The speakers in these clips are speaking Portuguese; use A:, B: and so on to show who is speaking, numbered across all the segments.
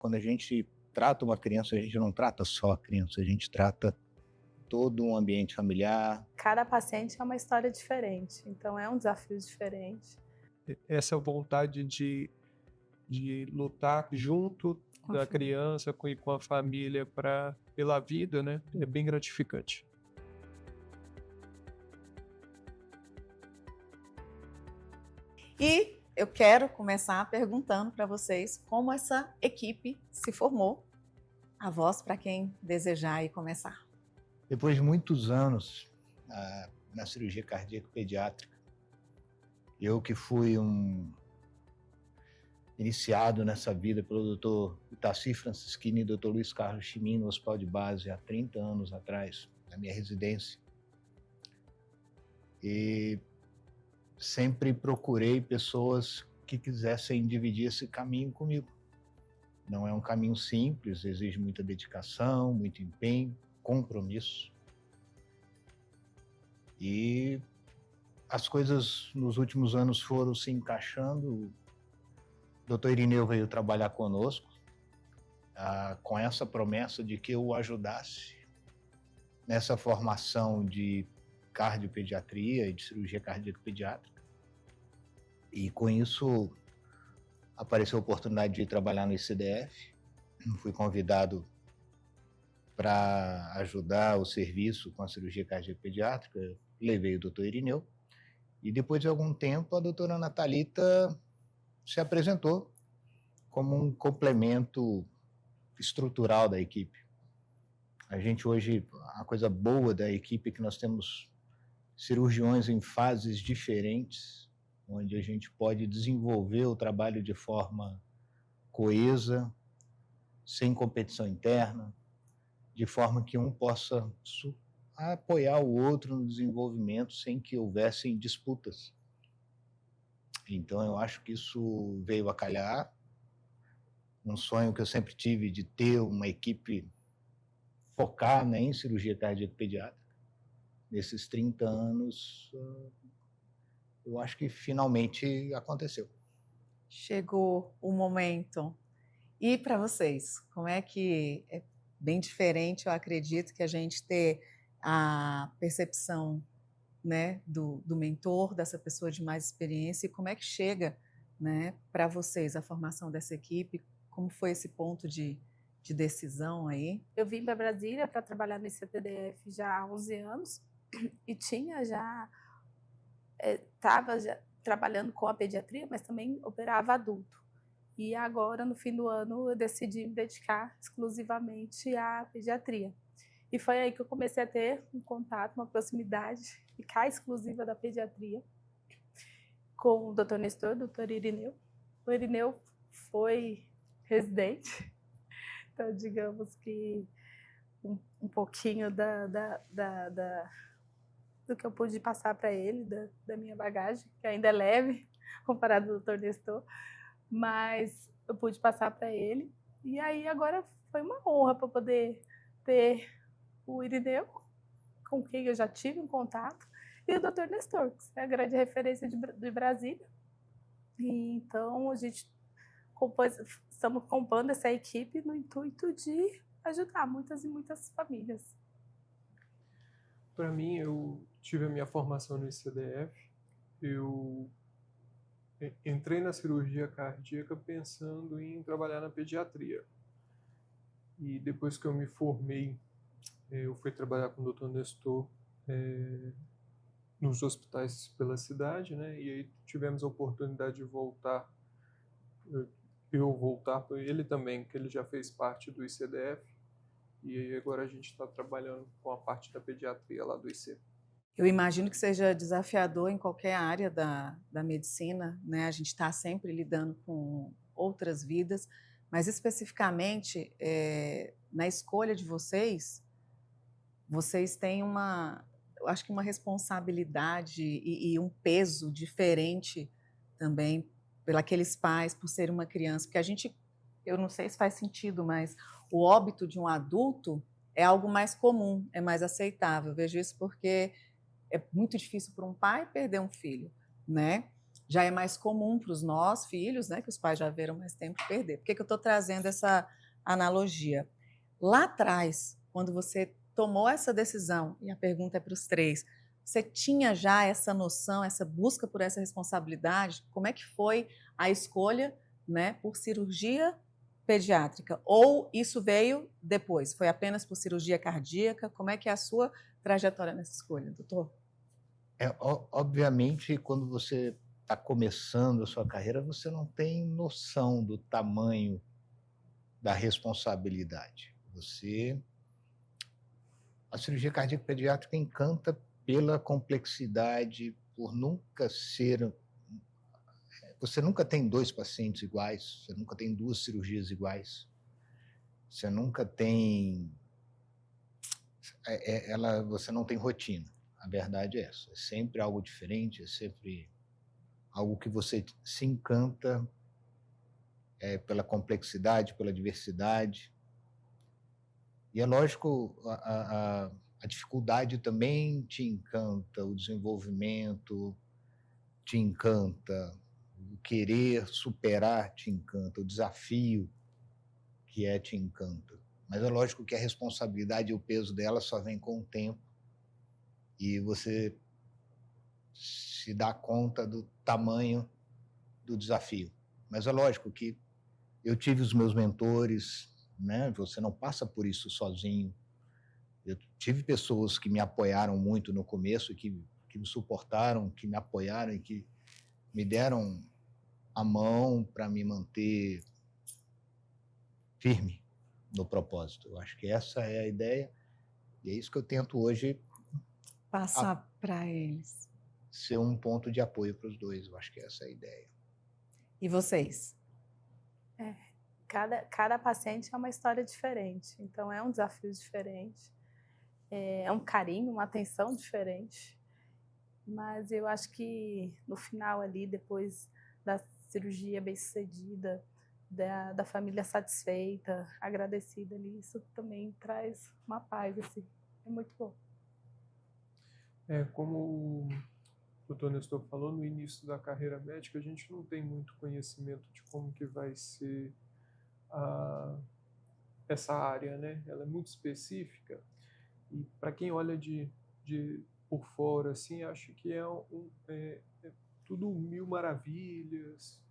A: Quando a gente trata uma criança, a gente não trata só a criança, a gente trata todo um ambiente familiar.
B: Cada paciente é uma história diferente, então é um desafio diferente.
C: Essa vontade de lutar junto
B: Com a
C: da
B: família.
C: criança e com a família pela vida, né, é bem gratificante.
D: E eu quero começar perguntando para vocês como essa equipe se formou. A voz para quem desejar aí começar.
A: Depois de muitos anos na cirurgia cardíaca pediátrica, eu que fui iniciado nessa vida pelo Dr. Itaci Francischini e Dr. Luiz Carlos Chimin no Hospital de Base há 30 anos atrás, na minha residência. E sempre procurei pessoas que quisessem dividir esse caminho comigo. Não é um caminho simples, exige muita dedicação, muito empenho, compromisso. E as coisas nos últimos anos foram se encaixando. O Dr. Irineu veio trabalhar conosco com essa promessa de que eu o ajudasse nessa formação de cardiopediatria e de cirurgia cardíaca pediátrica. E com isso apareceu a oportunidade de ir trabalhar no ICDF. Fui convidado para ajudar o serviço com a cirurgia cardíaca pediátrica. Levei o Dr. Irineu. E depois de algum tempo, a doutora Natalita se apresentou como um complemento estrutural da equipe. A gente hoje, a coisa boa da equipe é que nós temos cirurgiões em fases diferentes, onde a gente pode desenvolver o trabalho de forma coesa, sem competição interna, de forma que um possa apoiar o outro no desenvolvimento sem que houvessem disputas. Então, eu acho que isso veio a calhar. Um sonho que eu sempre tive de ter uma equipe focar, né, em cirurgia cardíaca pediátrica. Nesses 30 anos, eu acho que finalmente aconteceu.
D: Chegou o momento. E para vocês, como é que é bem diferente, eu acredito, que a gente ter a percepção, né, do mentor, dessa pessoa de mais experiência, e como é que chega, né, para vocês a formação dessa equipe? Como foi esse ponto de decisão aí?
B: Eu vim para Brasília para trabalhar no ICDF já há 11 anos e estava já trabalhando com a pediatria, mas também operava adulto. E agora, no fim do ano, eu decidi me dedicar exclusivamente à pediatria. E foi aí que eu comecei a ter um contato, uma proximidade, ficar exclusiva da pediatria, com o Dr. Nestor, Dr. Irineu. O Irineu foi residente, então digamos que um pouquinho do que eu pude passar para ele, da minha bagagem, que ainda é leve comparado ao Dr. Nestor, mas eu pude passar para ele. E aí agora foi uma honra para poder ter o Irineu, com quem eu já tive um contato, e o Dr. Nestor, que é a grande referência de Brasília. E então a gente estamos compondo essa equipe no intuito de ajudar muitas e muitas famílias.
C: Para mim, eu tive a minha formação no ICDF, eu entrei na cirurgia cardíaca pensando em trabalhar na pediatria. E depois que eu me formei, eu fui trabalhar com o Dr. Nestor nos hospitais pela cidade, né? E aí tivemos a oportunidade de voltar, eu voltar para ele também, que ele já fez parte do ICDF, e aí agora a gente está trabalhando com a parte da pediatria lá do IC.
D: Eu imagino que seja desafiador em qualquer área da medicina, né? A gente está sempre lidando com outras vidas, mas especificamente na escolha de vocês têm eu acho que uma responsabilidade e um peso diferente também pelos pais, por ser uma criança, porque eu não sei se faz sentido, mas o óbito de um adulto é algo mais comum, é mais aceitável. Eu vejo isso porque é muito difícil para um pai perder um filho, né? já é mais comum para os nós, filhos, né, que os pais já viram mais tempo, perder. Por que eu estou trazendo essa analogia? Lá atrás, quando você tomou essa decisão, e a pergunta é para os três, você tinha já essa noção, essa busca por essa responsabilidade? Como é que foi a escolha, né, por cirurgia pediátrica? Ou isso veio depois? Foi apenas por cirurgia cardíaca? Como é que é a sua trajetória nessa escolha, doutor?
A: Obviamente, quando você está começando a sua carreira, você não tem noção do tamanho da responsabilidade. A cirurgia cardíaca pediátrica encanta pela complexidade, por nunca ser... Você nunca tem 2 pacientes iguais, você nunca tem 2 cirurgias iguais, você nunca tem... Você não tem rotina. A verdade é essa. É sempre algo diferente, é sempre algo que você se encanta pela complexidade, pela diversidade. E é lógico, a dificuldade também te encanta, o desenvolvimento te encanta, o querer superar te encanta, o desafio que te encanta. Mas é lógico que a responsabilidade e o peso dela só vem com o tempo e você se dá conta do tamanho do desafio. Mas é lógico que eu tive os meus mentores, né? Você não passa por isso sozinho. Eu tive pessoas que me apoiaram muito no começo, que me suportaram, que me apoiaram e que me deram a mão para me manter firme no propósito. Eu acho que essa é a ideia e é isso que eu tento hoje
D: passar para eles.
A: Ser um ponto de apoio para os dois. Eu acho que essa é a ideia.
D: E vocês?
B: Cada paciente é uma história diferente, então é um desafio diferente, é um carinho, uma atenção diferente, mas eu acho que no final ali, depois da cirurgia bem-sucedida, da família satisfeita, agradecida ali, isso também traz uma paz, assim, é muito bom.
C: Como o Dr. Nestor falou, no início da carreira médica, a gente não tem muito conhecimento de como que vai ser essa área, né? Ela é muito específica e para quem olha de por fora, assim, acha que é tudo mil maravilhas.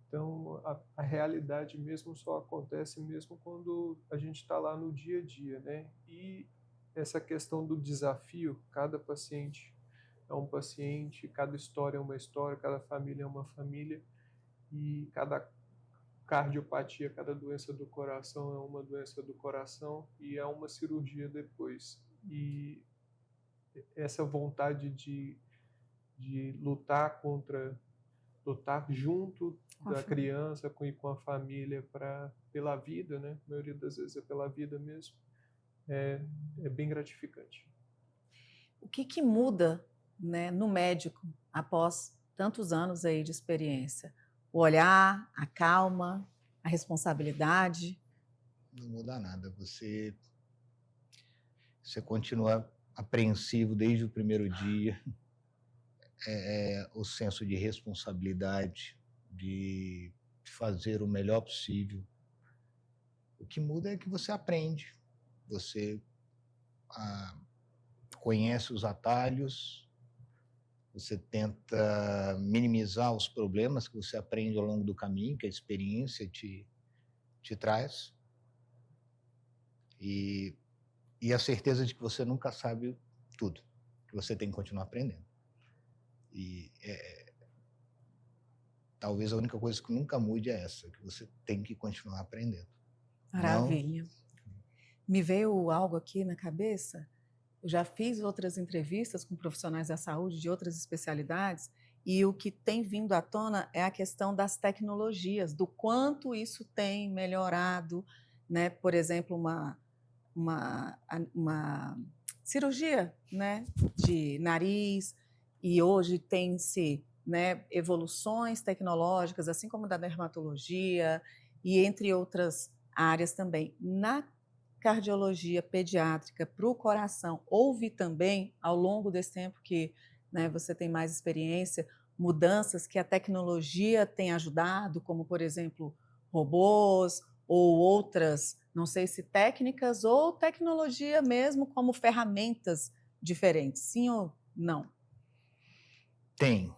C: Então, a realidade mesmo só acontece mesmo quando a gente está lá no dia a dia, né? E essa questão do desafio, cada paciente é um paciente, cada história é uma história, cada família é uma família e cada cardiopatia, cada doença do coração é uma doença do coração e é uma cirurgia depois. E essa vontade de lutar junto da criança e com a família pela vida, né? A maioria das vezes é pela vida mesmo, é bem gratificante.
D: O que muda, né, no médico após tantos anos aí de experiência? O olhar, a calma, a responsabilidade?
A: Não muda nada. Você continua apreensivo desde o primeiro dia. O senso de responsabilidade, de fazer o melhor possível. O que muda é que você aprende. Você conhece os atalhos, você tenta minimizar os problemas que você aprende ao longo do caminho, que a experiência te traz, e a certeza de que você nunca sabe tudo, que você tem que continuar aprendendo. E talvez a única coisa que nunca mude é essa, que você tem que continuar aprendendo.
D: Maravilha. Me veio algo aqui na cabeça. Eu já fiz outras entrevistas com profissionais da saúde de outras especialidades e o que tem vindo à tona é a questão das tecnologias, do quanto isso tem melhorado, né? Por exemplo, uma cirurgia, né, de nariz, e hoje tem-se, né, evoluções tecnológicas, assim como da dermatologia e entre outras áreas também. Na cardiologia pediátrica para o coração, houve também, ao longo desse tempo que, né, você tem mais experiência, mudanças que a tecnologia tem ajudado, como, por exemplo, robôs ou outras, não sei se técnicas ou tecnologia mesmo como ferramentas diferentes, sim ou não?
A: Tem.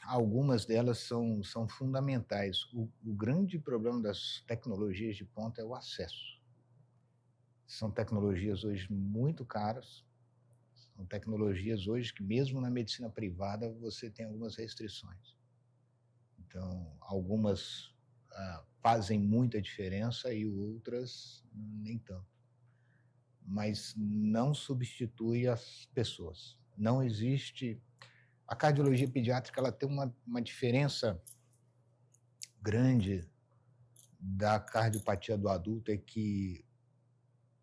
A: Algumas delas são fundamentais. O grande problema das tecnologias de ponta é o acesso. São tecnologias hoje muito caras, são tecnologias hoje que mesmo na medicina privada você tem algumas restrições. Então, algumas fazem muita diferença e outras nem tanto. Mas não substitui as pessoas. Não existe... A cardiologia pediátrica ela tem uma diferença grande da cardiopatia do adulto, é que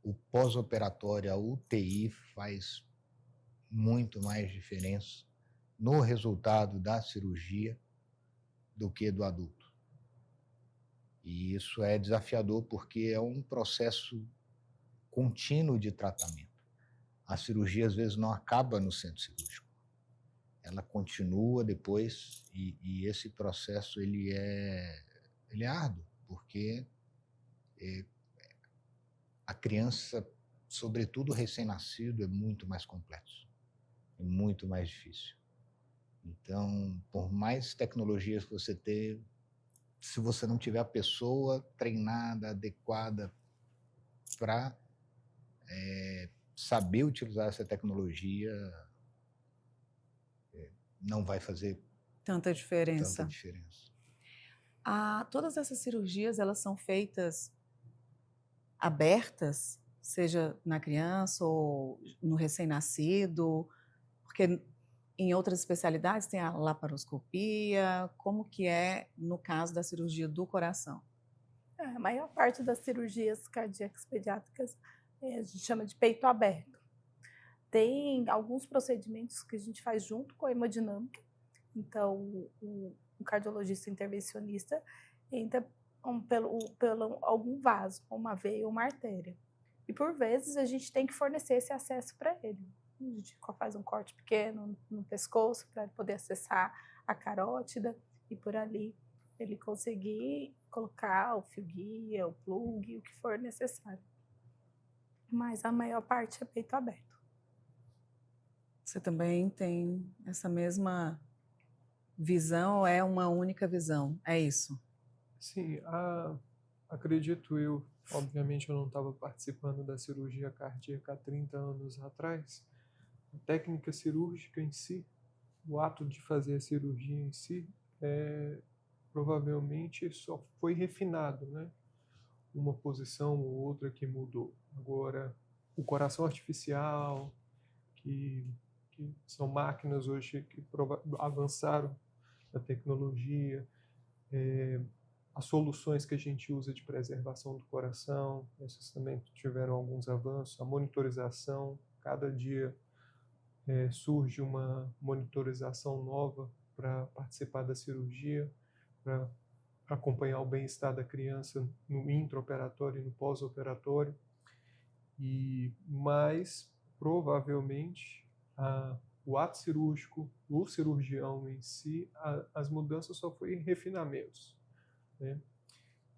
A: o pós-operatório, a UTI, faz muito mais diferença no resultado da cirurgia do que do adulto. E isso é desafiador porque é um processo contínuo de tratamento. A cirurgia, às vezes, não acaba no centro cirúrgico. Ela continua depois e esse processo ele é árduo, porque a criança, sobretudo recém-nascido, é muito mais complexo, é muito mais difícil. Então, por mais tecnologias que você ter, se você não tiver a pessoa treinada, adequada para saber utilizar essa tecnologia, não vai fazer
D: Tanta diferença.
A: tanta diferença.
D: Todas essas cirurgias, elas são feitas abertas, seja na criança ou no recém-nascido, porque em outras especialidades tem a laparoscopia, como que é no caso da cirurgia do coração?
B: A maior parte das cirurgias cardíacas pediátricas a gente chama de peito aberto. Tem alguns procedimentos que a gente faz junto com a hemodinâmica, então o cardiologista intervencionista entra pelo algum vaso, uma veia ou uma artéria. E por vezes a gente tem que fornecer esse acesso para ele. A gente faz um corte pequeno no pescoço para poder acessar a carótida e por ali ele conseguir colocar o fio guia, o plug, o que for necessário. Mas a maior parte é peito aberto.
D: Você também tem essa mesma visão ou é uma única visão? É isso?
C: Sim, acredito eu, obviamente eu não estava participando da cirurgia cardíaca há 30 anos atrás, a técnica cirúrgica em si, o ato de fazer a cirurgia em si, provavelmente só foi refinado, né? Uma posição ou outra que mudou. Agora, o coração artificial, que são máquinas hoje que avançaram na tecnologia, as soluções que a gente usa de preservação do coração, essas também tiveram alguns avanços, a monitorização, cada dia surge uma monitorização nova para participar da cirurgia, para acompanhar o bem-estar da criança no intraoperatório e no pós-operatório, mas provavelmente o ato cirúrgico, o cirurgião em si, as mudanças só foram refinamentos, né?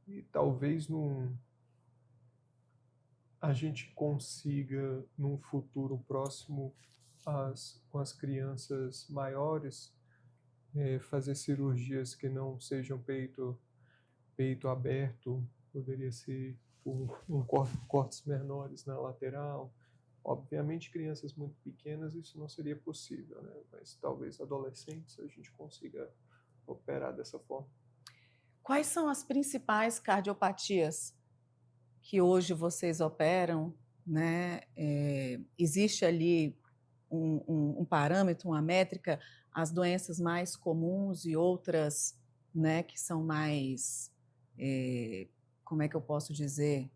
C: E talvez a gente consiga, num futuro próximo, com as crianças maiores, fazer cirurgias que não sejam peito aberto, poderia ser cortes menores na lateral. Obviamente, crianças muito pequenas isso não seria possível, né? Mas talvez adolescentes a gente consiga operar dessa forma.
D: Quais são as principais cardiopatias que hoje vocês operam, né? Existe ali um parâmetro, uma métrica, as doenças mais comuns e outras, né, que são mais, como é que eu posso dizer,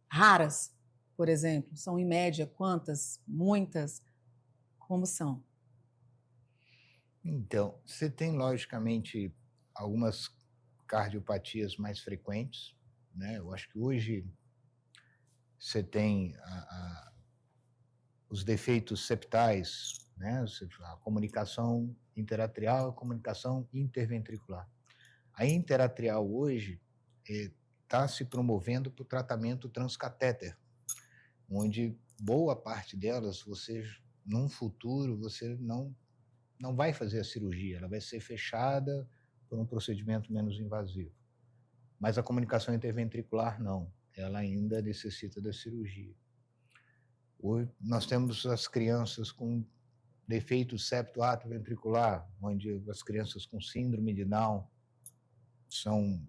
D: raras, por exemplo, são em média quantas? Muitas? Como são?
A: Então, você tem, logicamente, algumas cardiopatias mais frequentes, né? Eu acho que hoje você tem os defeitos septais né? A comunicação interatrial e a comunicação interventricular. A interatrial hoje está se promovendo para o tratamento transcatéter, onde boa parte delas, num futuro, você não vai fazer a cirurgia, ela vai ser fechada por um procedimento menos invasivo. Mas a comunicação interventricular não, ela ainda necessita da cirurgia. Hoje, nós temos as crianças com defeito septo-atrioventricular, onde as crianças com síndrome de Down são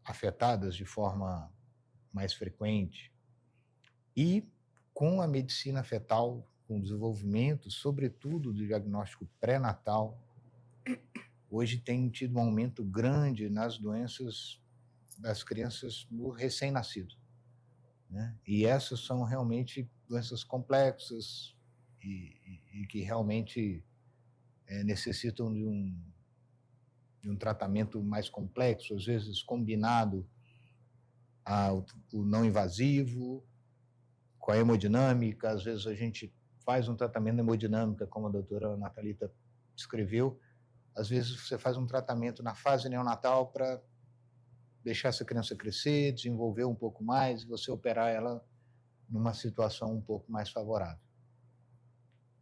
A: afetadas de forma mais frequente. E com a medicina fetal, com o desenvolvimento, sobretudo do diagnóstico pré-natal, hoje tem tido um aumento grande nas doenças das crianças no recém-nascido, né? E essas são realmente doenças complexas e que realmente necessitam de um tratamento mais complexo, às vezes combinado ao não invasivo, com a hemodinâmica. Às vezes a gente faz um tratamento de hemodinâmica, como a doutora Natalita descreveu. Às vezes você faz um tratamento na fase neonatal para deixar essa criança crescer, desenvolver um pouco mais, e você operar ela numa situação um pouco mais favorável.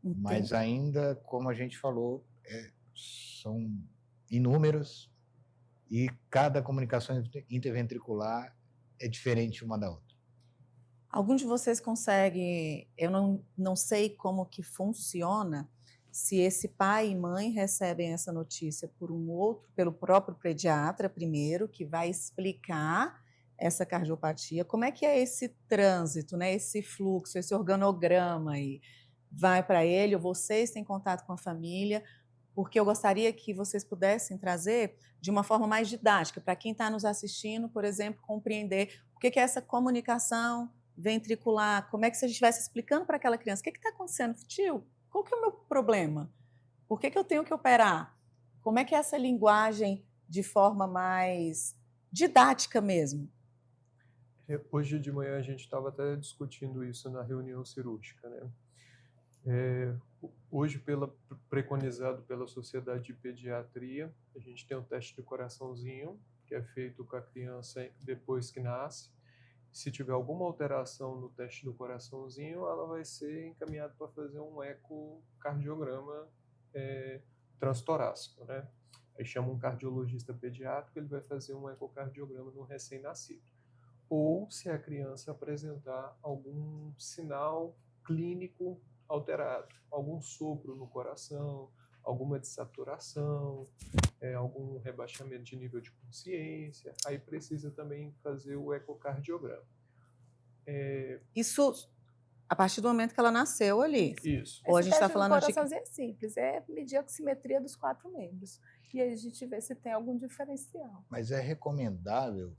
D: Entendi.
A: Mas ainda, como a gente falou, são inúmeras e cada comunicação interventricular é diferente uma da outra.
D: Algum de vocês consegue, eu não sei como que funciona, se esse pai e mãe recebem essa notícia pelo próprio pediatra primeiro, que vai explicar essa cardiopatia, como é que é esse trânsito, né, esse fluxo, esse organograma aí, vai para ele, ou vocês têm contato com a família, porque eu gostaria que vocês pudessem trazer de uma forma mais didática, para quem está nos assistindo, por exemplo, compreender o que é essa comunicação ventricular, como é que se a gente estivesse explicando para aquela criança, o que está acontecendo, tio? Qual que é o meu problema? Por que eu tenho que operar? Como é que é essa linguagem de forma mais didática mesmo?
C: Hoje de manhã a gente estava até discutindo isso na reunião cirúrgica, né? Hoje, preconizado pela Sociedade de Pediatria, a gente tem um teste de coraçãozinho, que é feito com a criança depois que nasce. Se tiver alguma alteração no teste do coraçãozinho, ela vai ser encaminhada para fazer um ecocardiograma transtorácico, né? Aí chama um cardiologista pediátrico, ele vai fazer um ecocardiograma no recém-nascido. Ou se a criança apresentar algum sinal clínico alterado, algum sopro no coração, alguma dessaturação, algum rebaixamento de nível de consciência, aí precisa também fazer o ecocardiograma.
D: Isso a partir do momento que ela nasceu ali.
C: Isso.
D: Ou a gente está falando de...
B: coraçãozinho é simples, é medir a oximetria dos 4 membros. E aí a gente vê se tem algum diferencial.
A: Mas é recomendável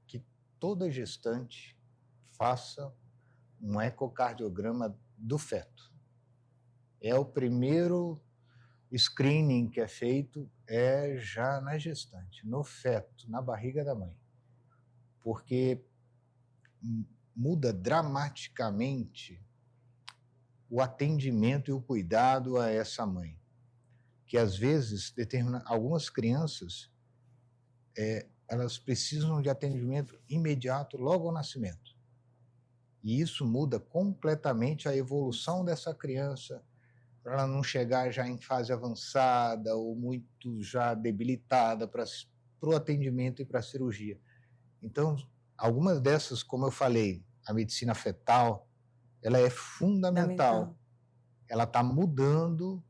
A: que toda gestante faça um ecocardiograma do feto. É o primeiro screening que é feito já na gestante, no feto, na barriga da mãe. Porque muda dramaticamente o atendimento e o cuidado a essa mãe. Que às vezes, algumas crianças, elas precisam de atendimento imediato logo ao nascimento. E isso muda completamente a evolução dessa criança, para ela não chegar já em fase avançada ou muito já debilitada para o atendimento e para a cirurgia. Então, algumas dessas, como eu falei, a medicina fetal, ela é fundamental. Ela está mudando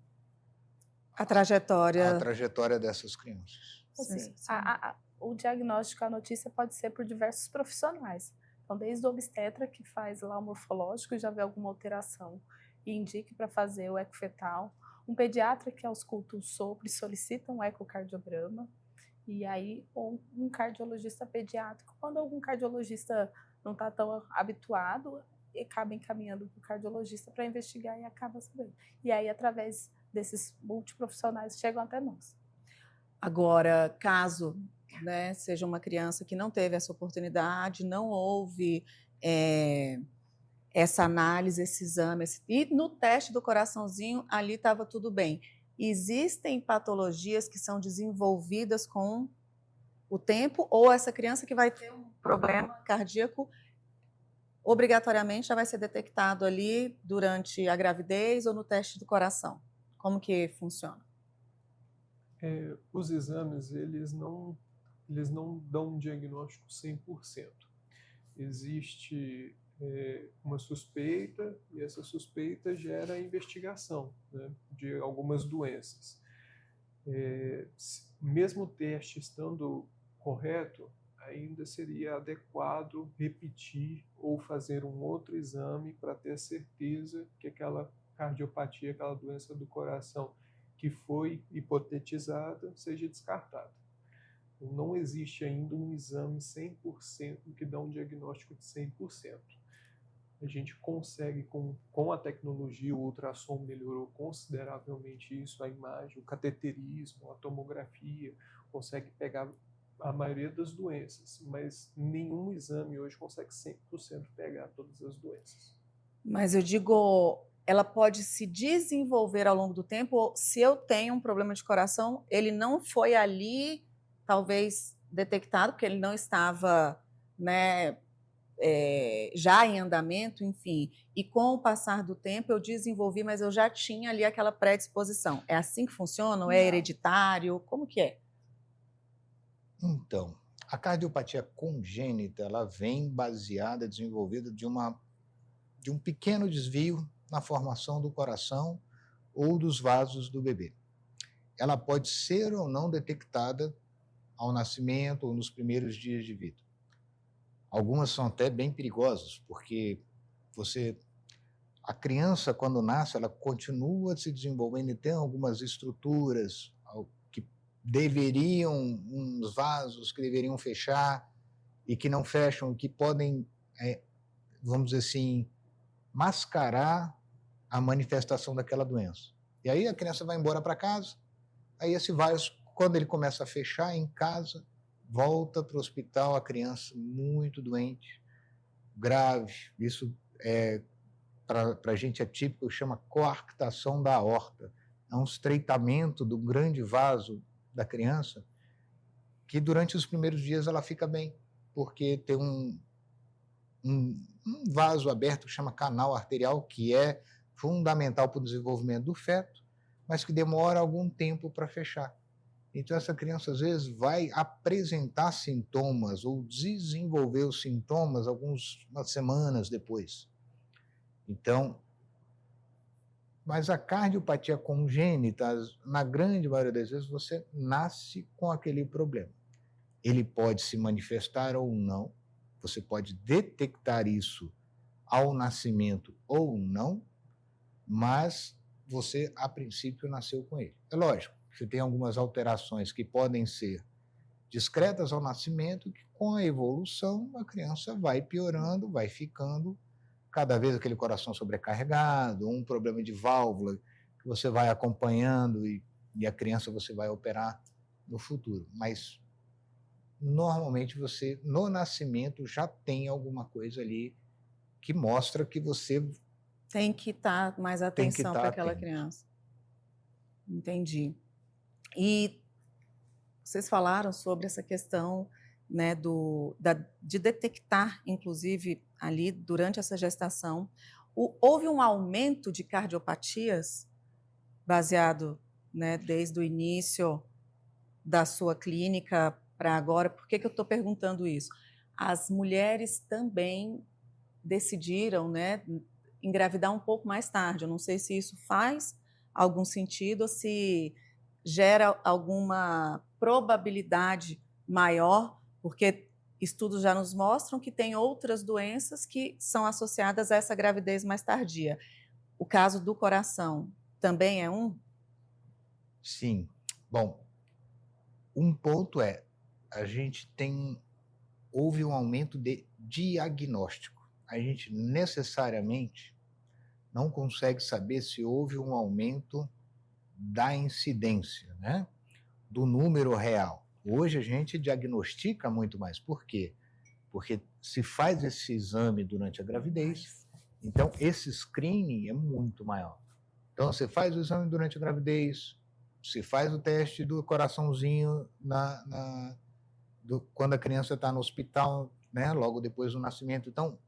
D: a trajetória
A: dessas crianças.
B: Assim, o diagnóstico, a notícia pode ser por diversos profissionais. Então, desde o obstetra, que faz lá o morfológico e já vê alguma alteração e indique para fazer o ecofetal. Um pediatra que ausculta um sopro e solicita um ecocardiograma. E aí, um cardiologista pediátrico, quando algum cardiologista não está tão habituado, acaba encaminhando para o cardiologista para investigar e acaba sabendo. E aí, através desses multiprofissionais, chegam até nós.
D: Agora, caso, né, seja uma criança que não teve essa oportunidade, não houve essa análise, esse exame. E no teste do coraçãozinho, ali estava tudo bem. Existem patologias que são desenvolvidas com o tempo, ou essa criança que vai ter um problema cardíaco, obrigatoriamente já vai ser detectado ali durante a gravidez ou no teste do coração? Como que funciona?
C: Os exames, eles não dão um diagnóstico 100%. Existe uma suspeita, e essa suspeita gera a investigação, né, de algumas doenças. Mesmo o teste estando correto, ainda seria adequado repetir ou fazer um outro exame para ter certeza que aquela cardiopatia, aquela doença do coração que foi hipotetizada, seja descartada. Então, não existe ainda um exame 100% que dá um diagnóstico de 100%. A gente consegue, com a tecnologia, o ultrassom melhorou consideravelmente isso, a imagem, o cateterismo, a tomografia, consegue pegar a maioria das doenças, mas nenhum exame hoje consegue 100% pegar todas as doenças.
D: Mas eu digo, ela pode se desenvolver ao longo do tempo, ou se eu tenho um problema de coração, ele não foi ali, talvez, detectado, porque ele não estava, né, já em andamento, enfim, e com o passar do tempo eu desenvolvi, mas eu já tinha ali aquela predisposição. É assim que funciona? Ou é hereditário? Como que é?
A: Então, a cardiopatia congênita, ela vem baseada, desenvolvida de um pequeno desvio na formação do coração ou dos vasos do bebê. Ela pode ser ou não detectada ao nascimento ou nos primeiros dias de vida. Algumas são até bem perigosas, porque a criança, quando nasce, ela continua se desenvolvendo e tem algumas estruturas que deveriam, uns vasos que deveriam fechar e que não fecham, que podem, vamos dizer assim, mascarar a manifestação daquela doença. E aí a criança vai embora para casa, aí esse vírus, quando ele começa a fechar em casa, volta para o hospital, a criança muito doente, grave. Isso para a gente é típico, chama coarctação da aorta. É um estreitamento do grande vaso da criança, que durante os primeiros dias ela fica bem, porque tem um vaso aberto que chama canal arterial, que é fundamental para o desenvolvimento do feto, mas que demora algum tempo para fechar. Então, essa criança, às vezes, vai apresentar sintomas ou desenvolver os sintomas algumas semanas depois. Então, mas a cardiopatia congênita, na grande maioria das vezes, você nasce com aquele problema. Ele pode se manifestar ou não, você pode detectar isso ao nascimento ou não, mas você, a princípio, nasceu com ele. É lógico, você tem algumas alterações que podem ser discretas ao nascimento, que com a evolução a criança vai piorando, vai ficando cada vez aquele coração sobrecarregado, um problema de válvula que você vai acompanhando e a criança você vai operar no futuro. Mas normalmente você, no nascimento, já tem alguma coisa ali que mostra que você
D: tem que estar mais atenção para aquela criança. Entendi. E vocês falaram sobre essa questão, né, de detectar, inclusive, ali durante essa gestação, houve um aumento de cardiopatias baseado, né, desde o início da sua clínica para agora? Por que eu estou perguntando isso? As mulheres também decidiram, né, engravidar um pouco mais tarde. Eu não sei se isso faz algum sentido ou se gera alguma probabilidade maior, porque estudos já nos mostram que tem outras doenças que são associadas a essa gravidez mais tardia. O caso do coração também é um?
A: Sim. Bom, um ponto houve um aumento de diagnóstico. A gente necessariamente não consegue saber se houve um aumento da incidência, né? Do número real. Hoje a gente diagnostica muito mais. Por quê? Porque se faz esse exame durante a gravidez Então, esse screening é muito maior. Então, você faz o exame durante a gravidez, você faz o teste do coraçãozinho quando a criança está no hospital, né, logo depois do nascimento. Então,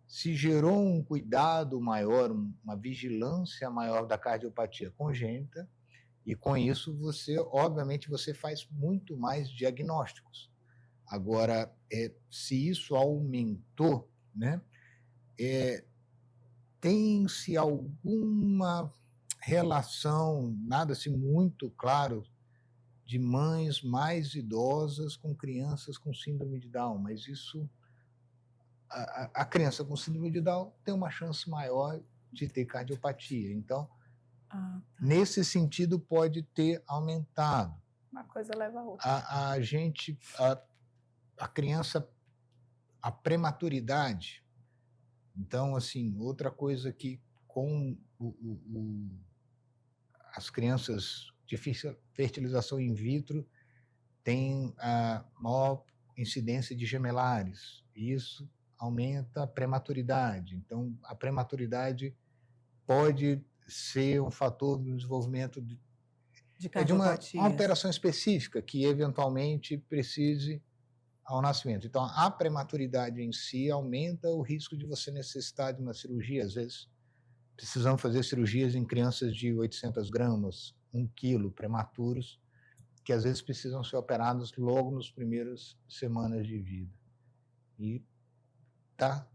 A: se gerou um cuidado maior, uma vigilância maior da cardiopatia congênita, e com isso você, obviamente, você faz muito mais diagnósticos. Agora, se isso aumentou, né, tem-se alguma relação, nada assim muito claro, de mães mais idosas com crianças com síndrome de Down, mas isso, a criança com síndrome de Down tem uma chance maior de ter cardiopatia. Então, nesse sentido, pode ter aumentado.
B: Uma coisa leva a outra.
A: A criança, a prematuridade. Então, assim, outra coisa que com as crianças de fertilização in vitro tem a maior incidência de gemelares. E isso aumenta a prematuridade. Então, a prematuridade pode ser um fator do desenvolvimento de uma alteração específica que eventualmente precise ao nascimento. Então, a prematuridade em si aumenta o risco de você necessitar de uma cirurgia. Às vezes, precisamos fazer cirurgias em crianças de 800 gramas, 1 quilo, prematuros, que às vezes precisam ser operados logo nas primeiras semanas de vida. E está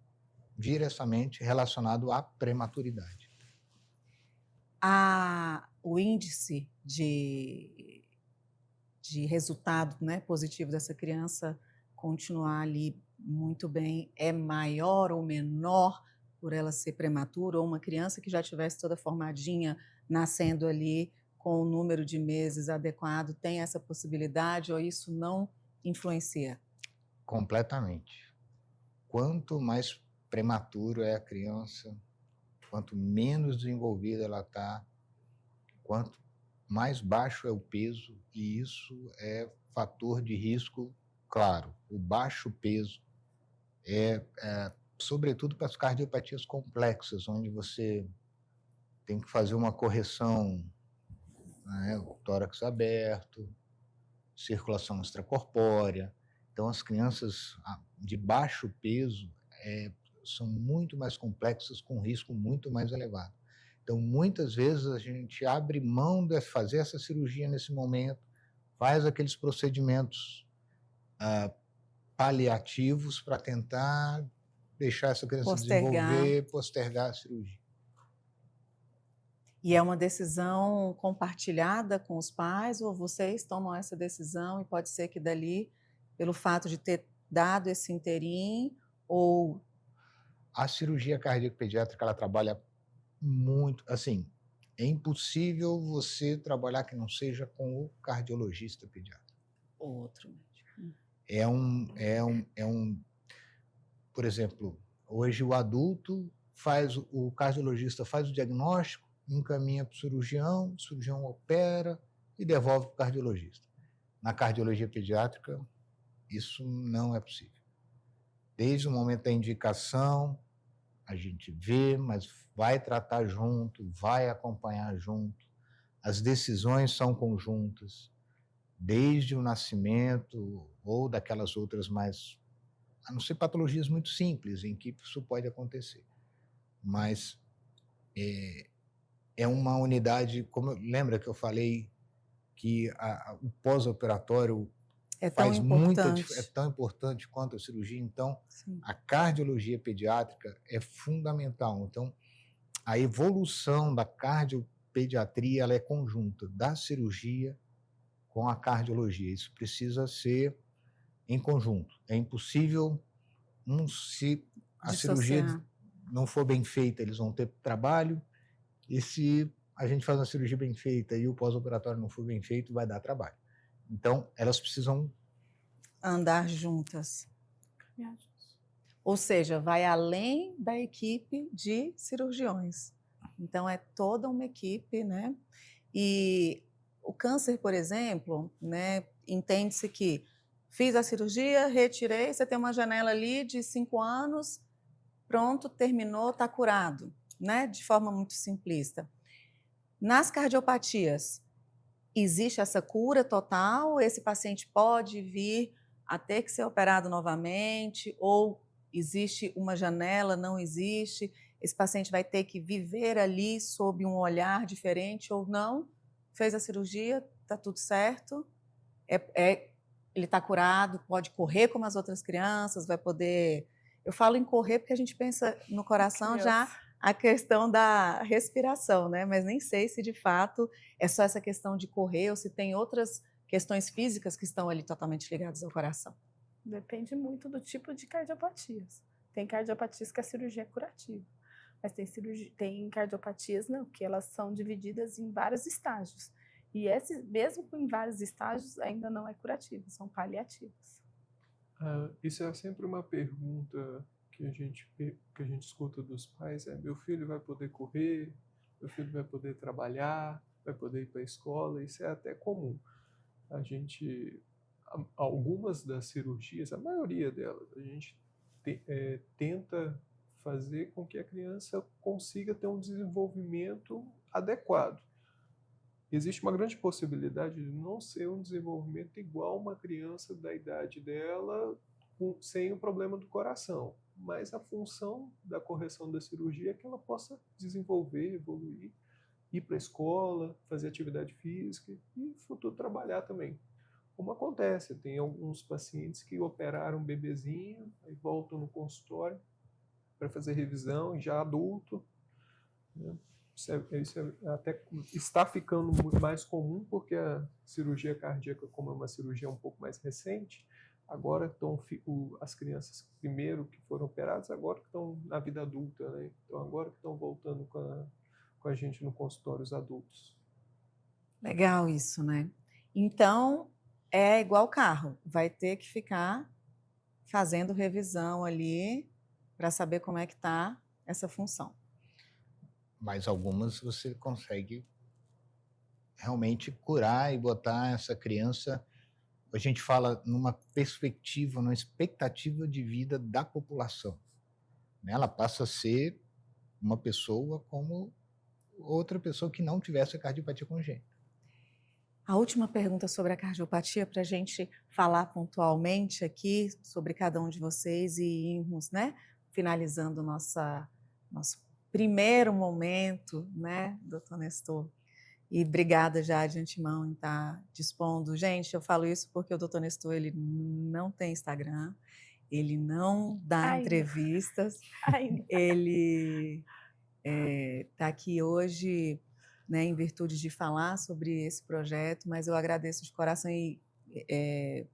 A: diretamente relacionado à prematuridade.
D: O índice de resultado, né, positivo dessa criança continuar ali muito bem é maior ou menor por ela ser prematura, ou uma criança que já tivesse toda formadinha, nascendo ali com o número de meses adequado, tem essa possibilidade, ou isso não influencia?
A: Completamente. Quanto mais prematuro é a criança, quanto menos desenvolvida ela está, quanto mais baixo é o peso, e isso é fator de risco, claro. O baixo peso sobretudo para as cardiopatias complexas, onde você tem que fazer uma correção, né, o tórax aberto, circulação extracorpórea. Então, as crianças de baixo peso são muito mais complexas, com risco muito mais elevado. Então, muitas vezes a gente abre mão de fazer essa cirurgia nesse momento, faz aqueles procedimentos paliativos para tentar deixar essa criança desenvolver, postergar a cirurgia.
D: E é uma decisão compartilhada com os pais, ou vocês tomam essa decisão e pode ser que dali, pelo fato de ter dado esse interim, ou...
A: A cirurgia cardíaca pediátrica, ela trabalha muito, assim, é impossível você trabalhar que não seja com o cardiologista pediatra.
D: Outro médico.
A: Por exemplo, hoje o adulto o cardiologista faz o diagnóstico, encaminha para o cirurgião opera e devolve para o cardiologista. Na cardiologia pediátrica, isso não é possível. Desde o momento da indicação, a gente vê, mas vai tratar junto, vai acompanhar junto. As decisões são conjuntas, desde o nascimento ou daquelas outras mais, a não ser patologias muito simples em que isso pode acontecer. Mas é uma unidade, lembra que eu falei que o pós-operatório é tão importante quanto a cirurgia. Então, sim, a cardiologia pediátrica é fundamental. Então, a evolução da cardiopediatria ela é conjunta da cirurgia com a cardiologia. Isso precisa ser em conjunto. É impossível, se a cirurgia não for bem feita, eles vão ter trabalho, e se a gente faz uma cirurgia bem feita e o pós-operatório não for bem feito, vai dar trabalho. Então, elas precisam
D: andar juntas. Ou seja, vai além da equipe de cirurgiões. Então, é toda uma equipe, né? E o câncer, por exemplo, né, entende-se que fiz a cirurgia, retirei, você tem uma janela ali de 5 anos pronto, terminou, está curado, né? De forma muito simplista. Nas cardiopatias, existe essa cura total? Esse paciente pode vir a ter que ser operado novamente? Ou existe uma janela? Não existe? Esse paciente vai ter que viver ali sob um olhar diferente ou não? Fez a cirurgia, está tudo certo? Ele está curado, pode correr como as outras crianças, vai poder... Eu falo em correr porque a gente pensa no coração já a questão da respiração, né? Mas nem sei se de fato é só essa questão de correr ou se tem outras questões físicas que estão ali totalmente ligadas ao coração.
B: Depende muito do tipo de cardiopatias. Tem cardiopatias que a cirurgia é curativa, mas tem cardiopatias não, que elas são divididas em vários estágios. E mesmo em vários estágios, ainda não é curativo, são paliativos.
C: Isso é sempre uma pergunta que a gente escuta dos pais, meu filho vai poder correr, meu filho vai poder trabalhar, vai poder ir para a escola, isso é até comum. Algumas das cirurgias, a maioria delas, a gente tenta fazer com que a criança consiga ter um desenvolvimento adequado. Existe uma grande possibilidade de não ser um desenvolvimento igual uma criança da idade dela sem o problema do coração. Mas a função da correção da cirurgia é que ela possa desenvolver, evoluir, ir para a escola, fazer atividade física e no futuro trabalhar também. Como acontece, tem alguns pacientes que operaram um bebezinho, aí voltam no consultório para fazer revisão, já adulto, né? Isso até está ficando mais comum porque a cirurgia cardíaca, como é uma cirurgia um pouco mais recente, agora as crianças primeiro que foram operadas, agora que estão na vida adulta, né? Então agora que estão voltando com a gente no consultório, os adultos.
D: Legal isso, né? Então, é igual carro, vai ter que ficar fazendo revisão ali para saber como é que está essa função.
A: Mas algumas você consegue realmente curar e botar essa criança, a gente fala numa perspectiva, numa expectativa de vida da população. Ela passa a ser uma pessoa como outra pessoa que não tivesse a cardiopatia congênita.
D: A última pergunta sobre a cardiopatia, para a gente falar pontualmente aqui sobre cada um de vocês e irmos, né, finalizando nosso primeiro momento, né, doutor Nestor? E obrigada já de antemão em estar dispondo. Gente, eu falo isso porque o doutor Nestor, ele não tem Instagram, ele não dá entrevistas, ele está aqui hoje, né, em virtude de falar sobre esse projeto, mas eu agradeço de coração e é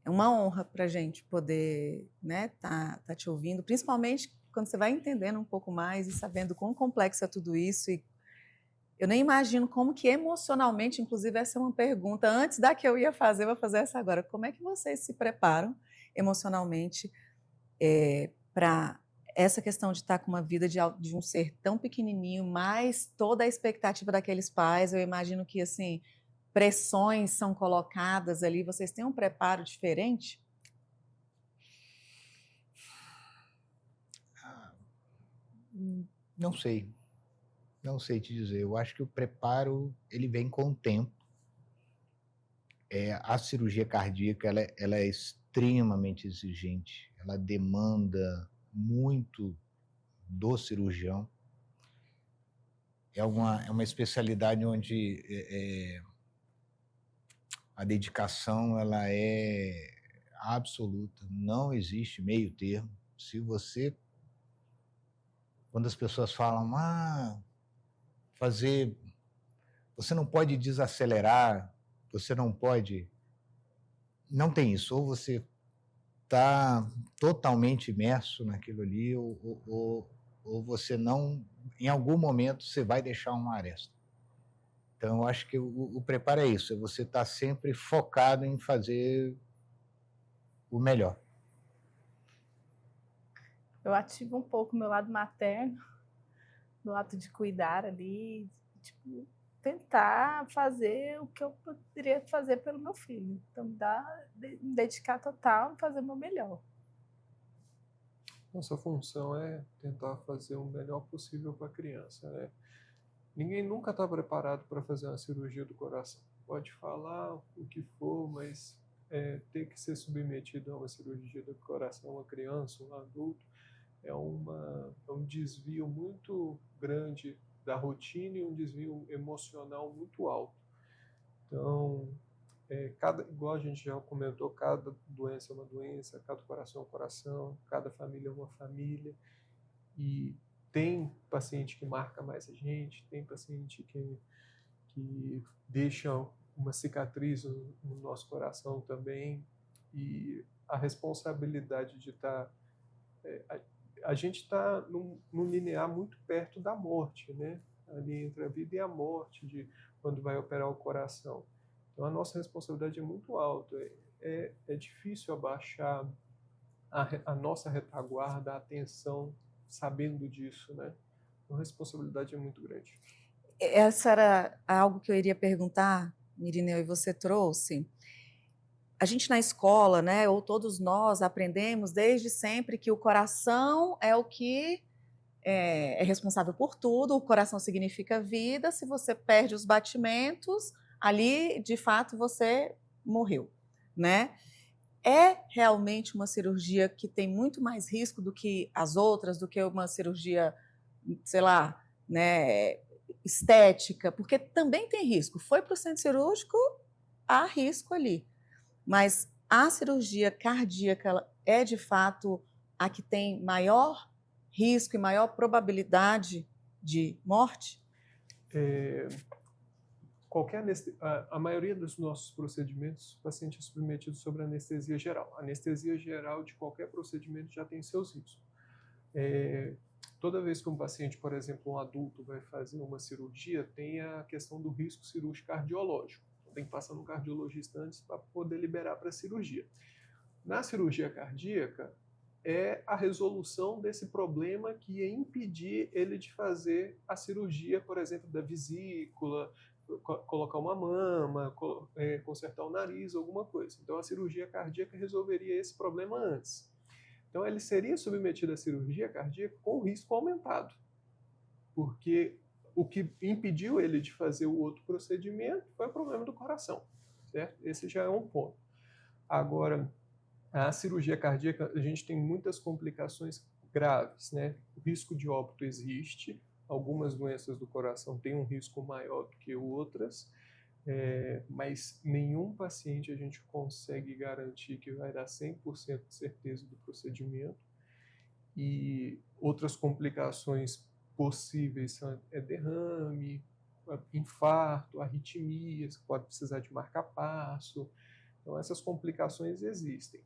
D: uma honra para a gente poder, né, tá te ouvindo, principalmente quando você vai entendendo um pouco mais e sabendo quão complexo é tudo isso. E eu nem imagino como que emocionalmente, inclusive essa é uma pergunta, antes da que eu ia fazer, eu vou fazer essa agora, como é que vocês se preparam emocionalmente para essa questão de estar com uma vida de um ser tão pequenininho, mais toda a expectativa daqueles pais? Eu imagino que, assim, pressões são colocadas ali, vocês têm um preparo diferente?
A: Não sei te dizer. Eu acho que o preparo ele vem com o tempo. A cirurgia cardíaca ela é extremamente exigente, ela demanda muito do cirurgião. É uma especialidade onde a dedicação ela é absoluta, não existe meio termo. Quando as pessoas falam, você não pode desacelerar, você não pode, não tem isso, ou você está totalmente imerso naquilo ali, ou você não, em algum momento você vai deixar uma aresta. Então, eu acho que o preparo é isso, é você estar sempre focado em fazer o melhor.
B: Eu ativo um pouco o meu lado materno, no ato de cuidar ali, tipo, tentar fazer o que eu poderia fazer pelo meu filho. Então, me dedicar total e fazer o meu melhor.
C: Nossa função é tentar fazer o melhor possível para a criança, né? Ninguém nunca está preparado para fazer uma cirurgia do coração. Pode falar o que for, mas ter que ser submetido a uma cirurgia do coração, uma criança, um adulto, é um desvio muito grande da rotina e um desvio emocional muito alto. Então, igual a gente já comentou, cada doença é uma doença, cada coração é um coração, cada família é uma família. E tem paciente que marca mais a gente, tem paciente que deixa uma cicatriz no nosso coração também. E a responsabilidade de estar... a gente está num linear muito perto da morte, né? Ali entre a vida e a morte, de quando vai operar o coração. Então, a nossa responsabilidade é muito alta. É difícil abaixar a nossa retaguarda, a atenção, sabendo disso, né? Então, a responsabilidade é muito grande.
D: Essa era algo que eu iria perguntar, Irineu, e você trouxe. A gente na escola, né, ou todos nós aprendemos desde sempre que o coração é o que é responsável por tudo, o coração significa vida, se você perde os batimentos, ali, de fato, você morreu, né? É realmente uma cirurgia que tem muito mais risco do que as outras, do que uma cirurgia, sei lá, né, estética, porque também tem risco. Foi para o centro cirúrgico, há risco ali. Mas a cirurgia cardíaca ela é, de fato, a que tem maior risco e maior probabilidade de morte?
C: A maioria dos nossos procedimentos, o paciente é submetido sobre anestesia geral. A anestesia geral de qualquer procedimento já tem seus riscos. Toda vez que um paciente, por exemplo, um adulto, vai fazer uma cirurgia, tem a questão do risco cirúrgico cardiológico. Então, tem que passar no cardiologista antes para poder liberar para a cirurgia. Na cirurgia cardíaca, é a resolução desse problema que ia impedir ele de fazer a cirurgia, por exemplo, da vesícula, colocar uma mama, consertar o nariz, alguma coisa. Então, a cirurgia cardíaca resolveria esse problema antes. Então, ele seria submetido à cirurgia cardíaca com risco aumentado, porque o que impediu ele de fazer o outro procedimento foi o problema do coração, certo? Esse já é um ponto. Agora, a cirurgia cardíaca, a gente tem muitas complicações graves, né? O risco de óbito existe, algumas doenças do coração têm um risco maior do que outras, mas nenhum paciente a gente consegue garantir que vai dar 100% de certeza do procedimento. E outras complicações possíveis são derrame, infarto, arritmias, pode precisar de marca-passo. Então, essas complicações existem.